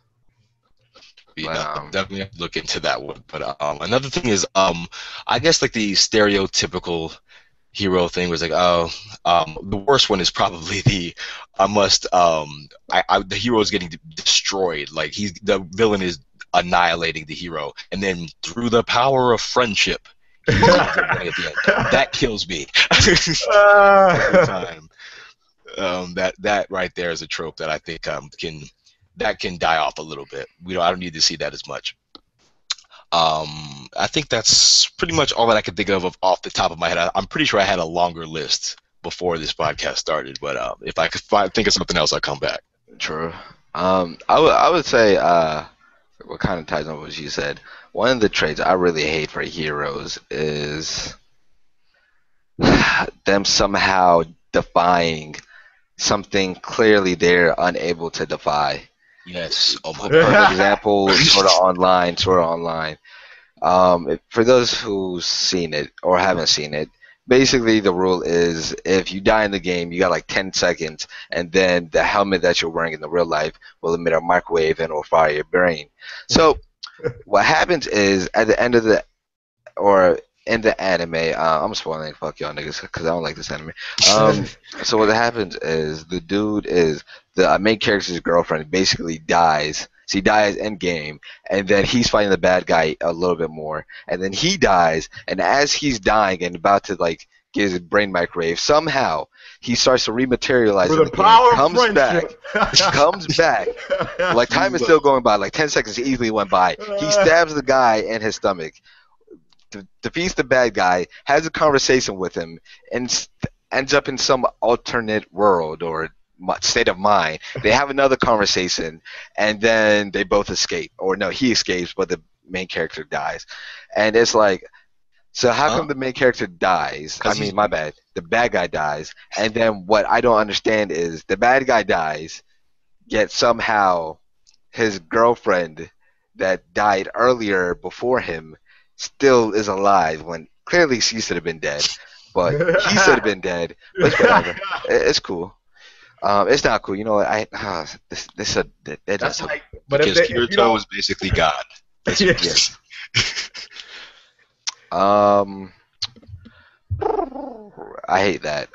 Yeah, definitely have to look into that one. But another thing is, I guess like the stereotypical hero thing was like, the worst one is probably the the hero is getting destroyed. Like the villain is annihilating the hero, and then through the power of friendship, he's at the end. That kills me every time. That right there is a trope that I think can die off a little bit. I don't need to see that as much. I think that's pretty much all that I can think of off the top of my head. I'm pretty sure I had a longer list before this podcast started, but if I could think of something else, I'll come back. True. I would say what kind of ties on what you said. One of the traits I really hate for heroes is them somehow defying something clearly they're unable to defy. Yes. Oh my For God. example, Sword Art Online. For those who've seen it or haven't seen it, basically the rule is if you die in the game, you got like 10 seconds, and then the helmet that you're wearing in the real life will emit a microwave and will fire your brain. So what happens is at the end of in the anime, I'm spoiling, fuck y'all niggas, because I don't like this anime. So what happens is the main character's girlfriend basically dies. She dies in game, and then he's fighting the bad guy a little bit more, and then he dies, and as he's dying and about to like get his brain microwave, somehow he starts to rematerialize in the game, comes back, like time is still going by, like 10 seconds easily went by. He stabs the guy in his stomach, defeats the bad guy, has a conversation with him, and ends up in some alternate world or state of mind. They have another conversation, and then they both escape. Or no, he escapes, but the main character dies. And it's like, so how come the main character dies? I mean, my bad. The bad guy dies. And then what I don't understand is the bad guy dies, yet somehow his girlfriend that died earlier before him still is alive when clearly she should have been dead. But he should have been dead. But it's whatever. It's cool. It's not cool. You know what? Because Kirito is basically God. Yes. I hate that.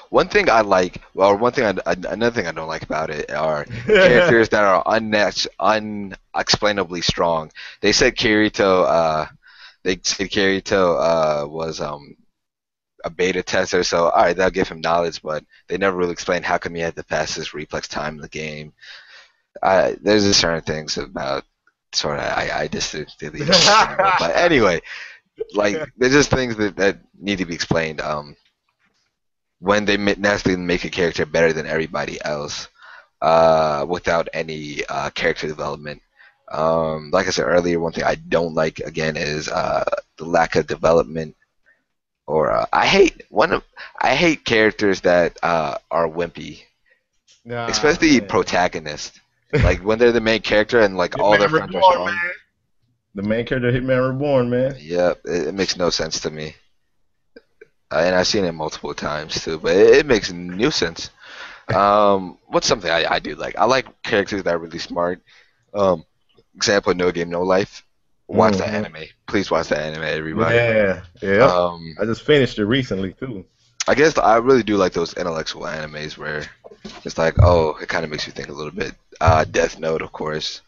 one thing I like, well, another thing I don't like about it are characters that are unexplainably strong. They said Kirito was a beta tester, so all right, that'll give him knowledge, but they never really explained how come he had the fastest reflex time in the game. There's just certain things about sort of I just didn't but anyway, like there's just things that need to be explained. When they naturally make a character better than everybody else, without any character development. Like I said earlier, one thing I don't like again is the lack of development. Or I hate characters that are wimpy, especially protagonists. Like when they're the main character and like all their friends are strong. Man. The main character, Hitman Reborn, man. Yep, it makes no sense to me. And I've seen it multiple times too, but it makes no sense. What's something I do like? I like characters that are really smart. Example, No Game No Life. Watch that anime. Please watch that anime, everybody. Yeah. I just finished it recently too. I guess I really do like those intellectual animes where it's like, oh, it kind of makes you think a little bit. Death Note, of course,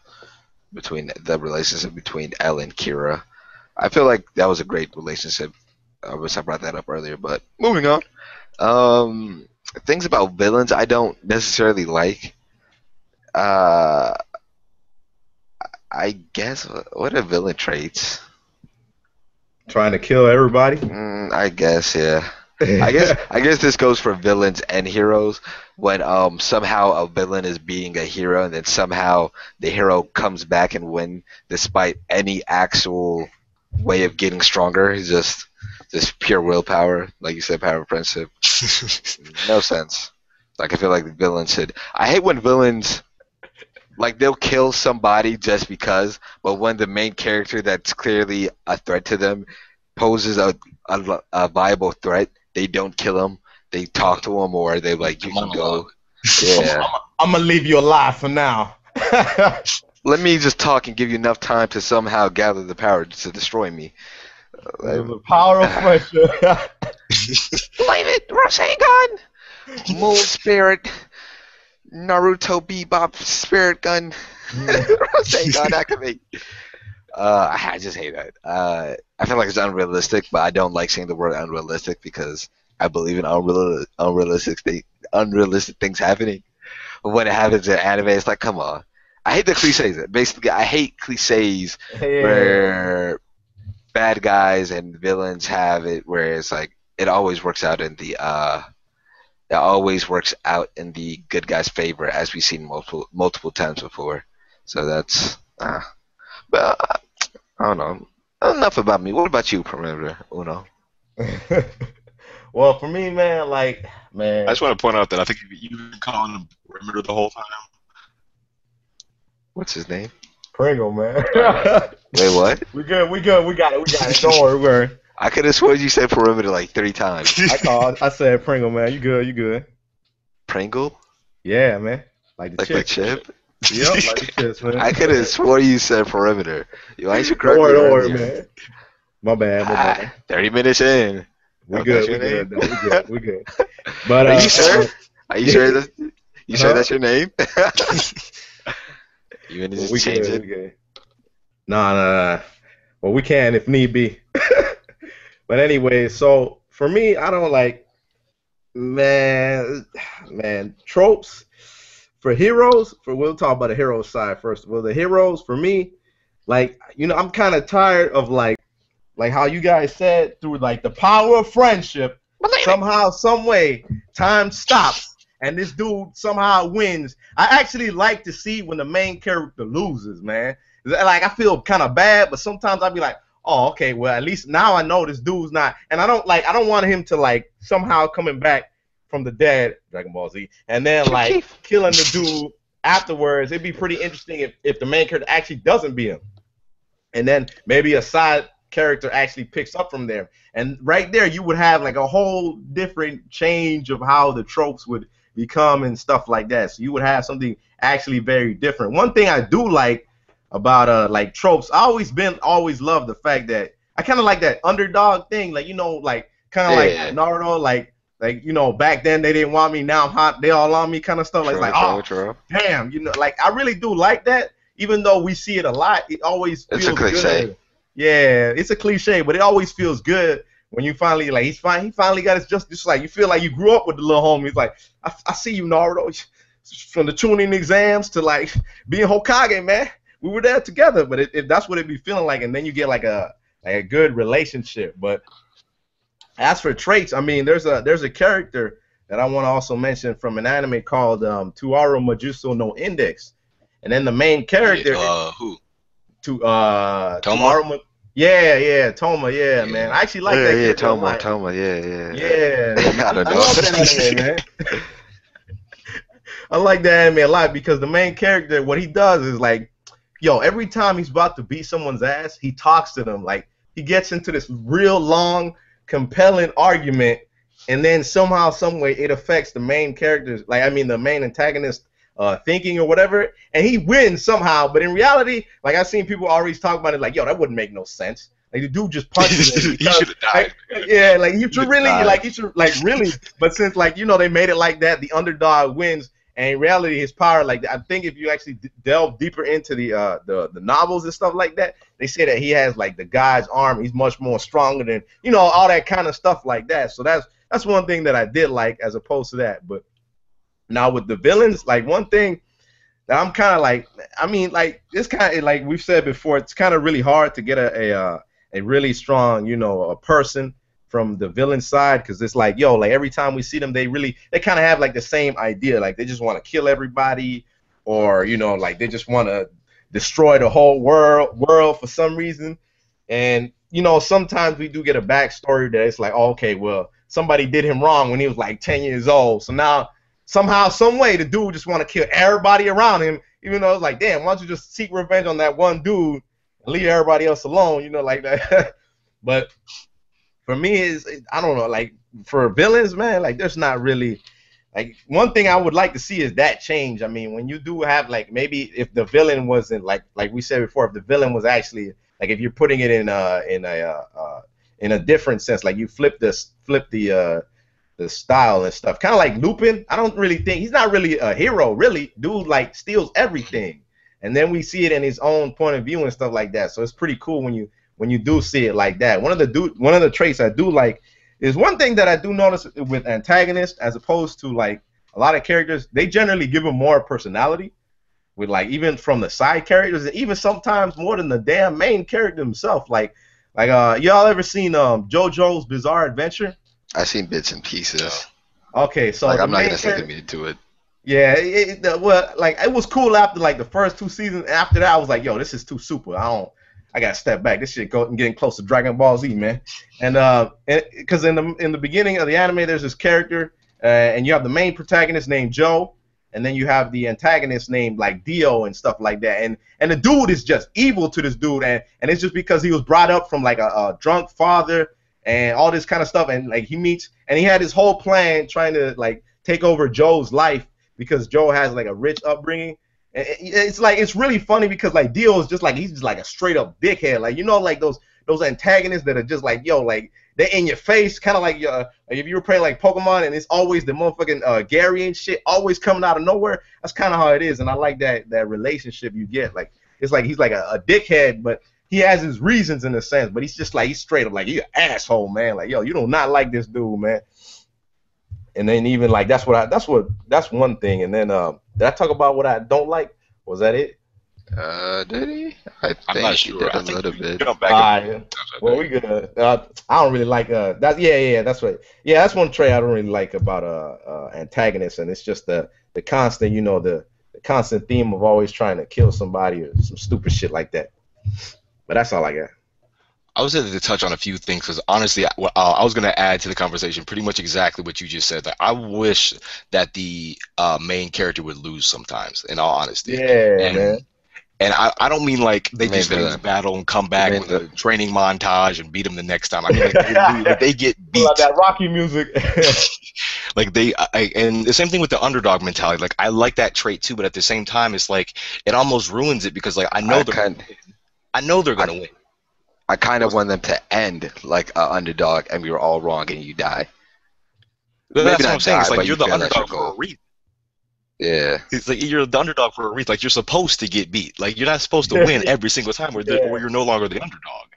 between the relationship between L and Kira. I feel like that was a great relationship. I wish I brought that up earlier, but moving on. Things about villains I don't necessarily like. I guess, what are villain traits? Trying to kill everybody? I guess, yeah. I guess this goes for villains and heroes. When somehow a villain is beating a hero, and then somehow the hero comes back and win despite any actual way of getting stronger. He's just pure willpower, like you said, power of friendship. No sense. Like I feel like the villain should. I hate when villains. Like, they'll kill somebody just because, but when the main character that's clearly a threat to them poses a viable threat, they don't kill him. They talk to him, or they like, you can go. Yeah. I'm going to leave you alive for now. Let me just talk and give you enough time to somehow gather the power to destroy me. The power of friendship. Blame it, Rasengan! Moon Spirit. Naruto Bebop Spirit Gun. Rasengan activate. I just hate that. I feel like it's unrealistic, but I don't like saying the word unrealistic because I believe in unrealistic things happening. But when it happens in anime, it's like, come on. I hate the cliches. Basically, I hate cliches where bad guys and villains have it where it's like it always works out in the good guy's favor, as we've seen multiple times before. So that's but I don't know. Enough about me. What about you, Perimeter Uno? Well, for me, man, I just want to point out that I think you've been calling him Perimeter the whole time. What's his name? Pringle, man. Wait, what? We good. We got it. Don't worry. I could have sworn you said Perimeter like 3 times. I said Pringle, man. You good. Pringle? Yeah, man. Like the chip. Chip? Yep, like the chips, man. I could have sworn you said Perimeter. Why you correct me? Don't worry, man. My bad. 30 minutes in. We good. But are you sure? Are you sure that's your name? You want to just change it? Nah. Well, we can if need be. But anyway, so for me, I don't like, man, tropes for heroes. We'll talk about the hero side first. Well, the heroes for me, I'm kind of tired of like how you guys said, through like the power of friendship, somehow, some way, time stops and this dude somehow wins. I actually like to see when the main character loses, man. Like I feel kind of bad, but sometimes I'll be like, oh, okay, well, at least now I know this dude's not, and I don't want him to like somehow coming back from the dead, Dragon Ball Z, and then like killing the dude afterwards. It'd be pretty interesting if the main character actually doesn't beat him, and then maybe a side character actually picks up from there, and right there you would have like a whole different change of how the tropes would become and stuff like that. So you would have something actually very different. One thing I do like about like tropes, I always loved the fact that I kind of like that underdog thing, like kind of like Naruto, like like, you know, back then they didn't want me, now I'm hot, they all on me kind of stuff. Like, True. Damn, you know, like I really do like that. Even though we see it a lot, it always feels a cliche. good. Yeah, it's a cliche, but it always feels good when you finally like he finally got his just like you feel like you grew up with the little homie. It's like I see you, Naruto, from the tuning exams to like being Hokage, man. We were there together, but that's what it be feeling like, and then you get like a good relationship. But as for traits, I mean, there's a character that I want to also mention from an anime called Tuaro Majuso no Index, and then the main character. Who? Toma? Toma, man. I actually like that. Yeah, Toma, yeah. I don't know. I love that anime, man. I like that anime a lot because the main character, what he does is like, yo, every time he's about to beat someone's ass, he talks to them. Like, he gets into this real long, compelling argument, and then somehow, some way, it affects the main character's, like, I mean, the main antagonist thinking or whatever, and he wins somehow. But in reality, like, I've seen people always talk about it like, yo, that wouldn't make no sense. Like, the dude just punches him. He should have died. Like, yeah, like, you should really, like, you should, like, really. But since, like, you know, they made it like that, the underdog wins. And in reality, his power, like, I think if you actually delve deeper into the novels and stuff like that, they say that he has, like, the guy's arm. He's much more stronger than, you know, all that kind of stuff like that. So that's one thing that I did like as opposed to that. But now with the villains, like, one thing that I'm kind of like, I mean, like, it's kind of, like we've said before, it's kind of really hard to get a really strong, you know, a person from the villain side, because it's like, yo, like every time we see them, they kind of have like the same idea, like they just want to kill everybody, or, you know, like they just want to destroy the whole world for some reason. And, you know, sometimes we do get a backstory that it's like, oh, okay, well, somebody did him wrong when he was like 10 years old, so now somehow, some way, the dude just want to kill everybody around him, even though it's like, damn, why don't you just seek revenge on that one dude and leave everybody else alone, you know, like that. But for me, I don't know, like, for villains, man, like, there's not really, like, one thing I would like to see is that change. I mean, when you do have, like, maybe if the villain wasn't, like we said before, if the villain was actually, like, if you're putting it in a different sense, like you flip the style and stuff, kind of like Lupin. I don't really think, he's not really a hero, really. Dude, like, steals everything. And then we see it in his own point of view and stuff like that. So it's pretty cool when you do see it like that. One of the traits I do like is one thing that I do notice with antagonists, as opposed to like a lot of characters, they generally give them more personality, with like even from the side characters, and even sometimes more than the damn main character himself. Like y'all ever seen JoJo's Bizarre Adventure? I've seen bits and pieces. Okay, so like, I'm not gonna say committed to it. Yeah, well, like, it was cool after like the first 2 seasons. After that, I was like, yo, this is too super. I gotta step back. This shit getting close to Dragon Ball Z, man. And because in the beginning of the anime, there's this character, and you have the main protagonist named Joe, and then you have the antagonist named like Dio and stuff like that. And the dude is just evil to this dude, and it's just because he was brought up from like a drunk father and all this kind of stuff, and like he had his whole plan trying to like take over Joe's life because Joe has like a rich upbringing. It's like, it's really funny because like Dio is just like, he's just like a straight up dickhead, like, you know, like those antagonists that are just like, yo, like they're in your face, kind of like if you were playing like Pokemon and it's always the motherfucking Gary and shit always coming out of nowhere. That's kind of how it is, and I like that relationship you get. Like, it's like he's like a dickhead, but he has his reasons in a sense, but he's just like, he's straight up like, you an asshole, man. Like, yo, you do not like this dude, man. And then even like that's one thing. And then did I talk about what I don't like? Was that it? Did he? I'm not sure. He did a little bit. Well, we good. I don't really like that. Yeah, that's right. Yeah, that's one trait I don't really like about antagonists, and it's just the constant, you know, the constant theme of always trying to kill somebody or some stupid shit like that. But that's all I got. I was able to touch on a few things because honestly, I was going to add to the conversation pretty much exactly what you just said. Like, I wish that the main character would lose sometimes, in all honesty. Yeah, man. And I don't mean like they just lose battle and come back with a training montage and beat them the next time. I mean like they get beat. Like that Rocky music. Like and the same thing with the underdog mentality. Like, I like that trait too, but at the same time, it's like it almost ruins it because like I know they're gonna win. I kind of want them to end like an underdog, and we were all wrong, and you die. maybe That's what not I'm saying. die, It's like but you're you the feel that's your underdog for a goal. reason. Yeah. It's like you're the underdog for a reason. Like you're supposed to get beat. Like you're not supposed to win every single time, or you're no longer the underdog.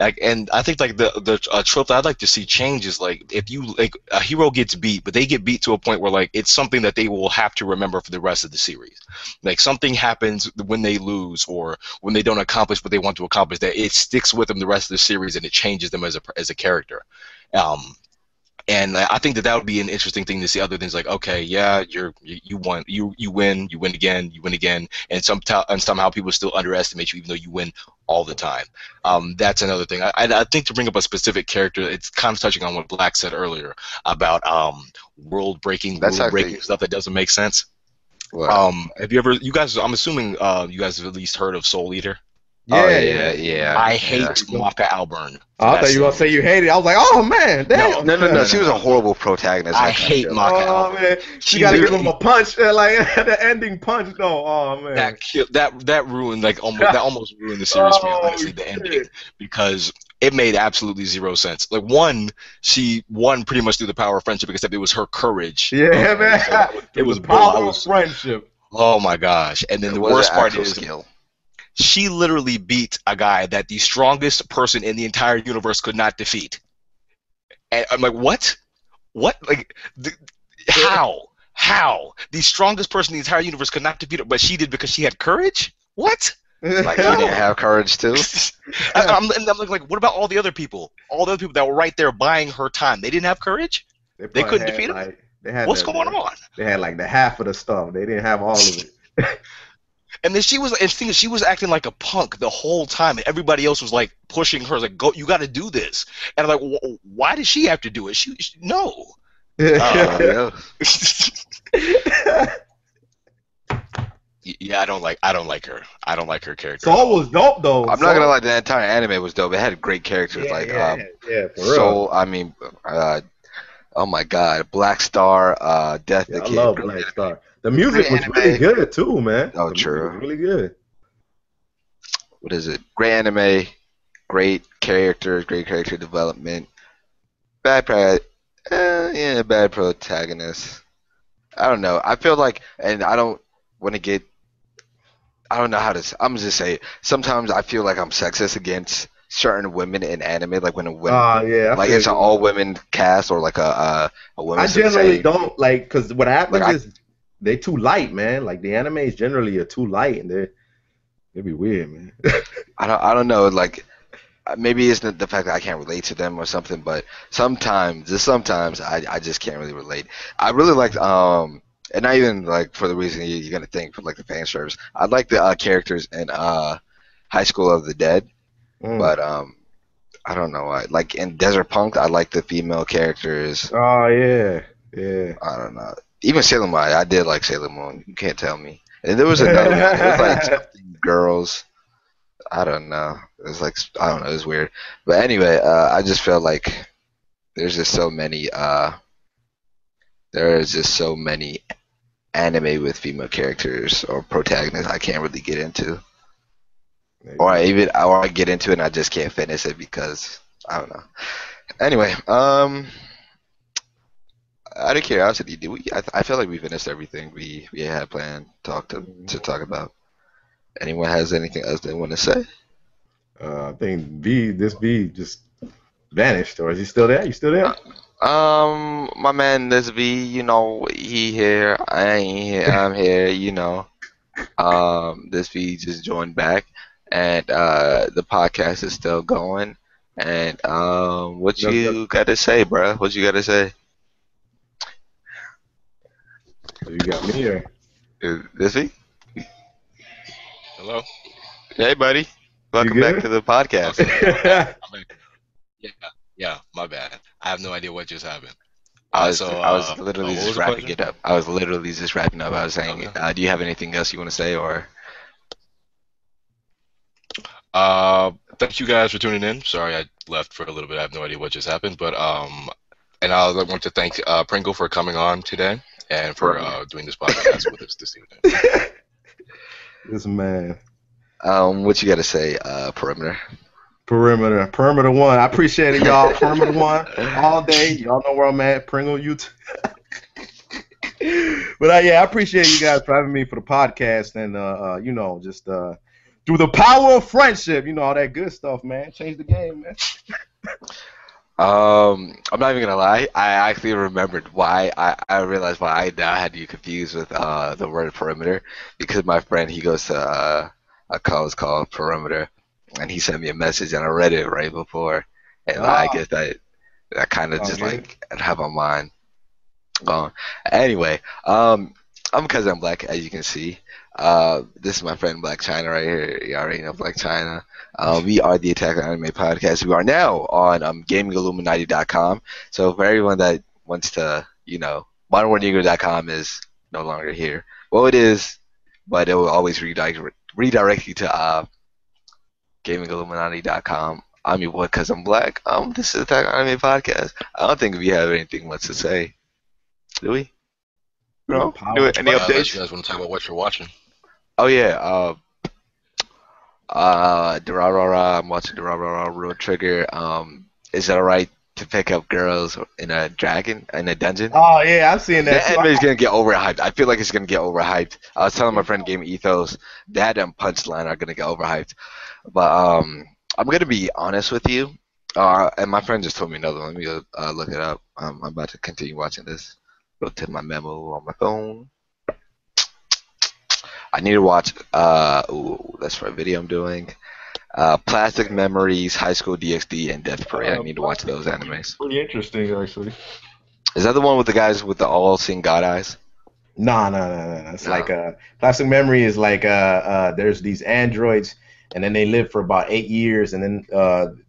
Like, and I think like the trope that I'd like to see change is like if you like a hero gets beat, but they get beat to a point where like it's something that they will have to remember for the rest of the series. Like something happens when they lose or when they don't accomplish what they want to accomplish, that it sticks with them the rest of the series and it changes them as a character. And I think that would be an interesting thing to see. Other things like, okay, yeah, you won, you win again, and somehow people still underestimate you even though you win all the time. That's another thing. I think to bring up a specific character, it's kind of touching on what Black said earlier about rule-breaking stuff that doesn't make sense. What? Have you ever? You guys, I'm assuming you guys have at least heard of Soul Eater. Yeah. I hate Maka Alburn. I thought you were gonna say you hated it. I was like, oh man, damn. No. She was a horrible protagonist. I hate Maka Alburn. Man, you gotta give him a punch, like the ending punch though. Oh man, that ruined that almost ruined the series for me. Honestly, the ending, because it made absolutely zero sense. Like she won pretty much through the power of friendship, except it was her courage. Yeah, man. So it was the power of friendship. Oh my gosh! And then the worst part is, she literally beat a guy that the strongest person in the entire universe could not defeat. And I'm like, what? What? Like, how? How? The strongest person in the entire universe could not defeat her, but she did because she had courage? What? Like, she didn't have courage too? I'm like, what about all the other people? All the other people that were right there buying her time. They didn't have courage? They couldn't defeat him? What's going on? They had like the half of the stuff. They didn't have all of it. And then she was acting like a punk the whole time, and everybody else was like pushing her, like, "Go, you got to do this." And I'm like, why does she have to do it? She no. Yeah, I don't like her. I don't like her character. Soul was dope though. I'm not gonna lie, the entire anime was dope. It had great characters for real. Soul. I mean, oh my God, Black Star, Death the Kid. I love Black Star. The music was really good too, man. Oh, true. Really good. What is it? Great anime, great characters, great character development. Bad protagonist. I don't know. I feel like, and I don't want to get. I don't know how to. I'm just say. Sometimes I feel like I'm sexist against certain women in anime, like when a women, like it's an all women cast or like a women. I generally don't like, because what happens is they too light, man. Like the animes generally are too light, and they'd be weird, man. I don't know, like maybe it's the fact that I can't relate to them or something, but sometimes I just can't really relate. I really like and not even like for the reason you're gonna think for like the fan service. I like the characters in High School of the Dead, but I don't know why. Like in Desert Punk, I like the female characters. Oh yeah. I don't know. Even Sailor Moon, I did like Sailor Moon. You can't tell me. And there was another one. It was like something girls. I don't know. It was like, I don't know. It was weird. But anyway, I just felt like there's just so many. There is just so many anime with female characters or protagonists I can't really get into. Or I get into it and I just can't finish it because I don't know. Anyway, out of curiosity, I feel like we finished everything we had planned to talk about. Anyone has anything else they want to say? I think this B just vanished, or is he still there? You still there? My man, this V, he here. I ain't here. I'm here. This V just joined back, and the podcast is still going. And what you got to say, bro? What you got to say? You got me here. Is he? Hello? Hey, buddy. Welcome back to the podcast. Yeah, my bad. I have no idea what just happened. I was literally just wrapping it up. I was literally just wrapping up. I was saying, do you have anything else you want to say, or? Thank you guys for tuning in. Sorry I left for a little bit. I have no idea what just happened, but and I want to thank Pringle for coming on today and for doing this podcast with us this evening. This man. What you got to say, Perimeter? Perimeter One. I appreciate it, y'all. Perimeter One all day. Y'all know where I'm at. Pringle YouTube. But yeah, I appreciate you guys for having me for the podcast, and you know, just through the power of friendship, you know, all that good stuff, man. Change the game, man. I'm not even gonna lie. I actually remembered why I realized why I now had you confused with the word perimeter, because my friend, he goes to a college called Perimeter, and he sent me a message and I read it right before, and I guess that kind of just like have on mind. Anyway, I'm Cousin Black, as you can see. This is my friend Black China right here. You already know Black China. We are the Attack on Anime podcast. We are now on GamingIlluminati.com. So for everyone that wants to, you know, Modernwarnegro.com is no longer here. Well, it is, but it will always redirect you to GamingIlluminati.com. I'm your boy Cousin Black. This is Attack on Anime podcast. I don't think we have anything much to say. Do we? No? Any updates? You guys want to talk about what you're watching? Oh, yeah. Durarara, I'm watching Durarara Road Trigger. Is it alright to pick up girls in a dungeon? Oh, yeah, I've seen that. That anime is going to get overhyped. I feel like it's going to get overhyped. I was telling my friend Game Ethos, that and Punchline are going to get overhyped. But I'm going to be honest with you. And my friend just told me another one. Let me go look it up. I'm about to continue watching this. Go to my memo on my phone. I need to watch, that's for a video I'm doing. Plastic Memories, High School DxD, and Death Parade. I need to watch those animes. Pretty interesting, actually. Is that the one with the guys with the all-seeing god eyes? No. It's like Plastic Memory is like there's these androids, and then they live for about 8 years, and then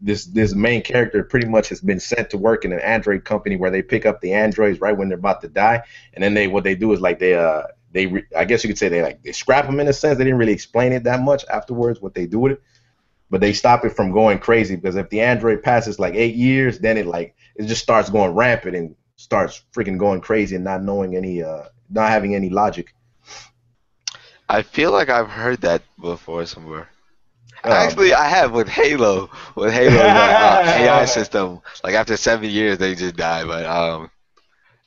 this main character pretty much has been sent to work in an android company where they pick up the androids right when they're about to die, and then what they do is like I guess you could say they scrap them in a sense. They didn't really explain it that much afterwards what they do with it, but they stop it from going crazy, because if the android passes like 8 years, then it just starts going rampant and starts freaking going crazy and not knowing not having any logic. I feel like I've heard that before somewhere. Actually, I have with Halo. With Halo's AI system, like after 7 years, they just die. But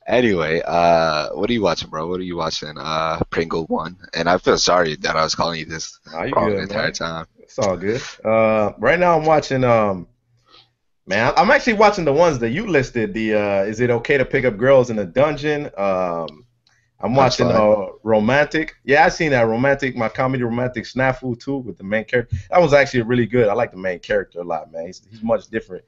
anyway, what are you watching, bro? What are you watching? PringleTheOne. And I feel sorry that I was calling you this wrong the entire time. It's all good. Right now, I'm watching. Man, I'm actually watching the ones that you listed. The Is It Okay to Pick Up Girls in a Dungeon? I'm watching Romantic. Yeah, I seen that Romantic, my comedy Romantic Snafu too, with the main character. That was actually really good. I like the main character a lot, man. He's much different.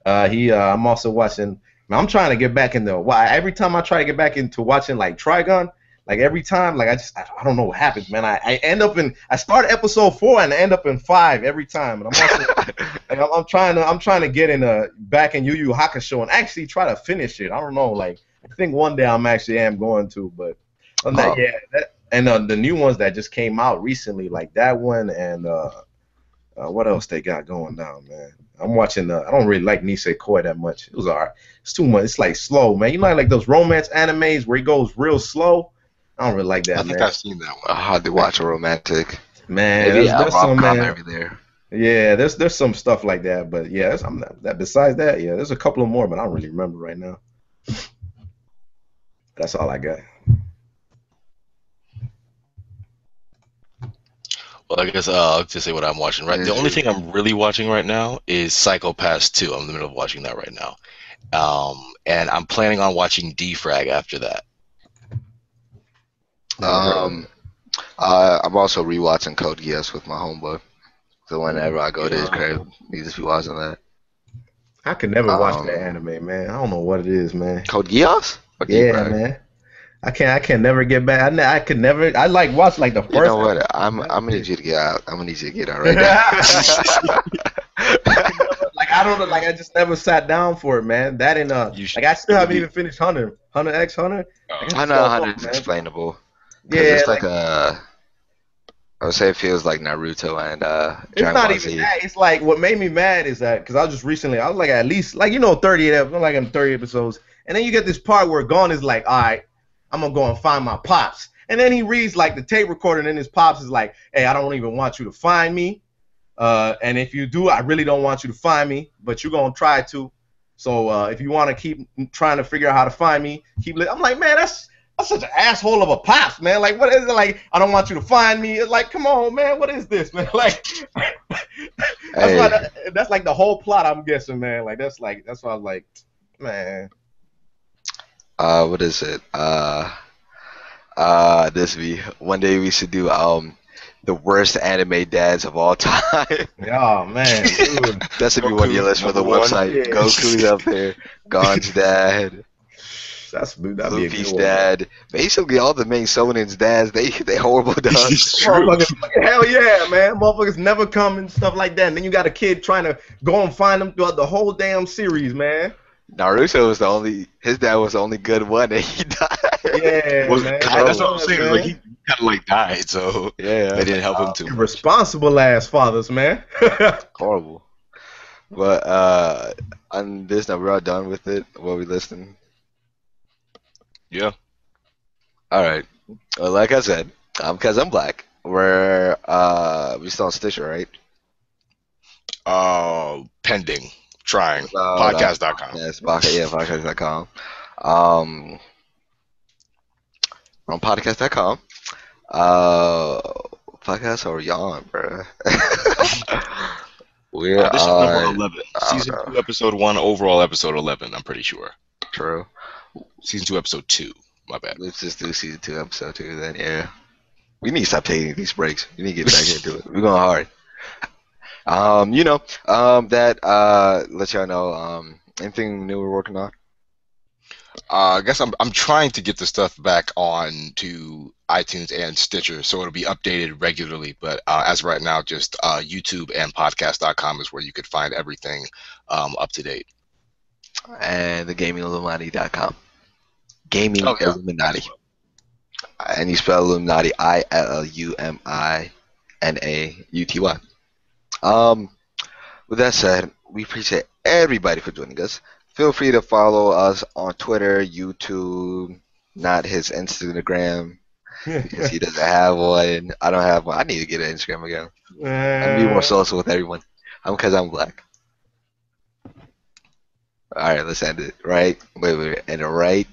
I'm also watching. Man, I'm trying to get back into. Every time I try to get back into watching like Trigun, like every time, like I don't know what happens, man. I end up I start episode 4 and I end up in 5 every time, and I'm also, like, I'm trying to get back in Yu Yu Hakusho and actually try to finish it. I don't know, like. I think one day I'm going to, but the new ones that just came out recently, like that one, and what else they got going down, man? I'm watching. I don't really like Nisekoi that much. It was alright. It's too much. It's like slow, man. You know, like those romance animes where it goes real slow. I don't really like that. I think I've seen that one. Hard to watch a romantic. Man, there's some man. There. Yeah, there's some stuff like that, but yeah, besides that, yeah, there's a couple of more, but I don't really remember right now. That's all I got. Well, I guess I'll just say what I'm watching. Right, the only thing I'm really watching right now is Psycho Pass 2. I'm in the middle of watching that right now, and I'm planning on watching Defrag after that. I'm also rewatching Code Geass with my homeboy. So whenever I go to his crib, he just be watching that. I could never watch that anime, man. I don't know what it is, man. Code Geass? Yeah, man. I can never get back. I could never. I like watch like the first. You know what? I'm gonna need you to get out. I'm gonna need you to get out right now. Like I don't know. Like I just never sat down for it, man. That and like I still haven't even finished Hunter x Hunter. Hunter is explainable. Yeah, it's like I would say it feels like Naruto and it's not even that. It's like what made me mad is that because I was like at least like 38 episodes, I'm like in 30 episodes, and then you get this part where Gon is like, all right, I'm gonna go and find my pops, and then he reads like the tape recorder, and then his pops is like, hey, I don't even want you to find me. And if you do, I really don't want you to find me, but you're gonna try to. So if you want to keep trying to figure out how to find me, I'm like, man, that's such an asshole of a pops, man. Like, what is it? Like, I don't want you to find me. It's like, come on, man, what is this, man? Like, that's like the whole plot, I'm guessing, man. Like, that's why I was like, man. What is it? One day we should do the worst anime dads of all time. Oh man, dude. That should be one of your lists for the website. Yeah. Goku's up there, Gon's dad, Luffy's dad. Basically, all the main shonen's dads, they horrible dogs. Hell yeah, man. Motherfuckers never come and stuff like that. And then you got a kid trying to go and find them throughout the whole damn series, man. Naruto was his dad was the only good one, and he died. Yeah, man. That's what I'm saying. Man. Like, he kind of like died, so yeah, they didn't help him too. Irresponsible ass fathers, man. Horrible. But on this now, we're all done with it. What we listening? Yeah. All right. Well, like I said, because I'm black. We still on Stitcher, right? Pending. Trying. Podcast.com. Yes, podcast.com. We're on podcast.com. Podcast or yawn, bro. We're this is number 11. Season 2, episode 1, overall episode 11, I'm pretty sure. True. Season 2, episode 2. My bad. Let's just do season 2, episode 2 then, yeah. We need to stop taking these breaks. We need to get back into it. We're going hard. Let y'all know, anything new we're working on? I guess I'm trying to get the stuff back on to iTunes and Stitcher, so it'll be updated regularly. But as of right now, just YouTube and podcast.com is where you could find everything up to date. And the GamingIlluminati.com. Gaming Illuminati. And you spell Illuminati ILLUMINAUTY. With that said, we appreciate everybody for joining us. Feel free to follow us on Twitter, YouTube, not his Instagram, because he doesn't have one. I don't have one. I need to get an Instagram again. And be more social with everyone. Because I'm black. Alright, let's end it. Right? Wait. End it right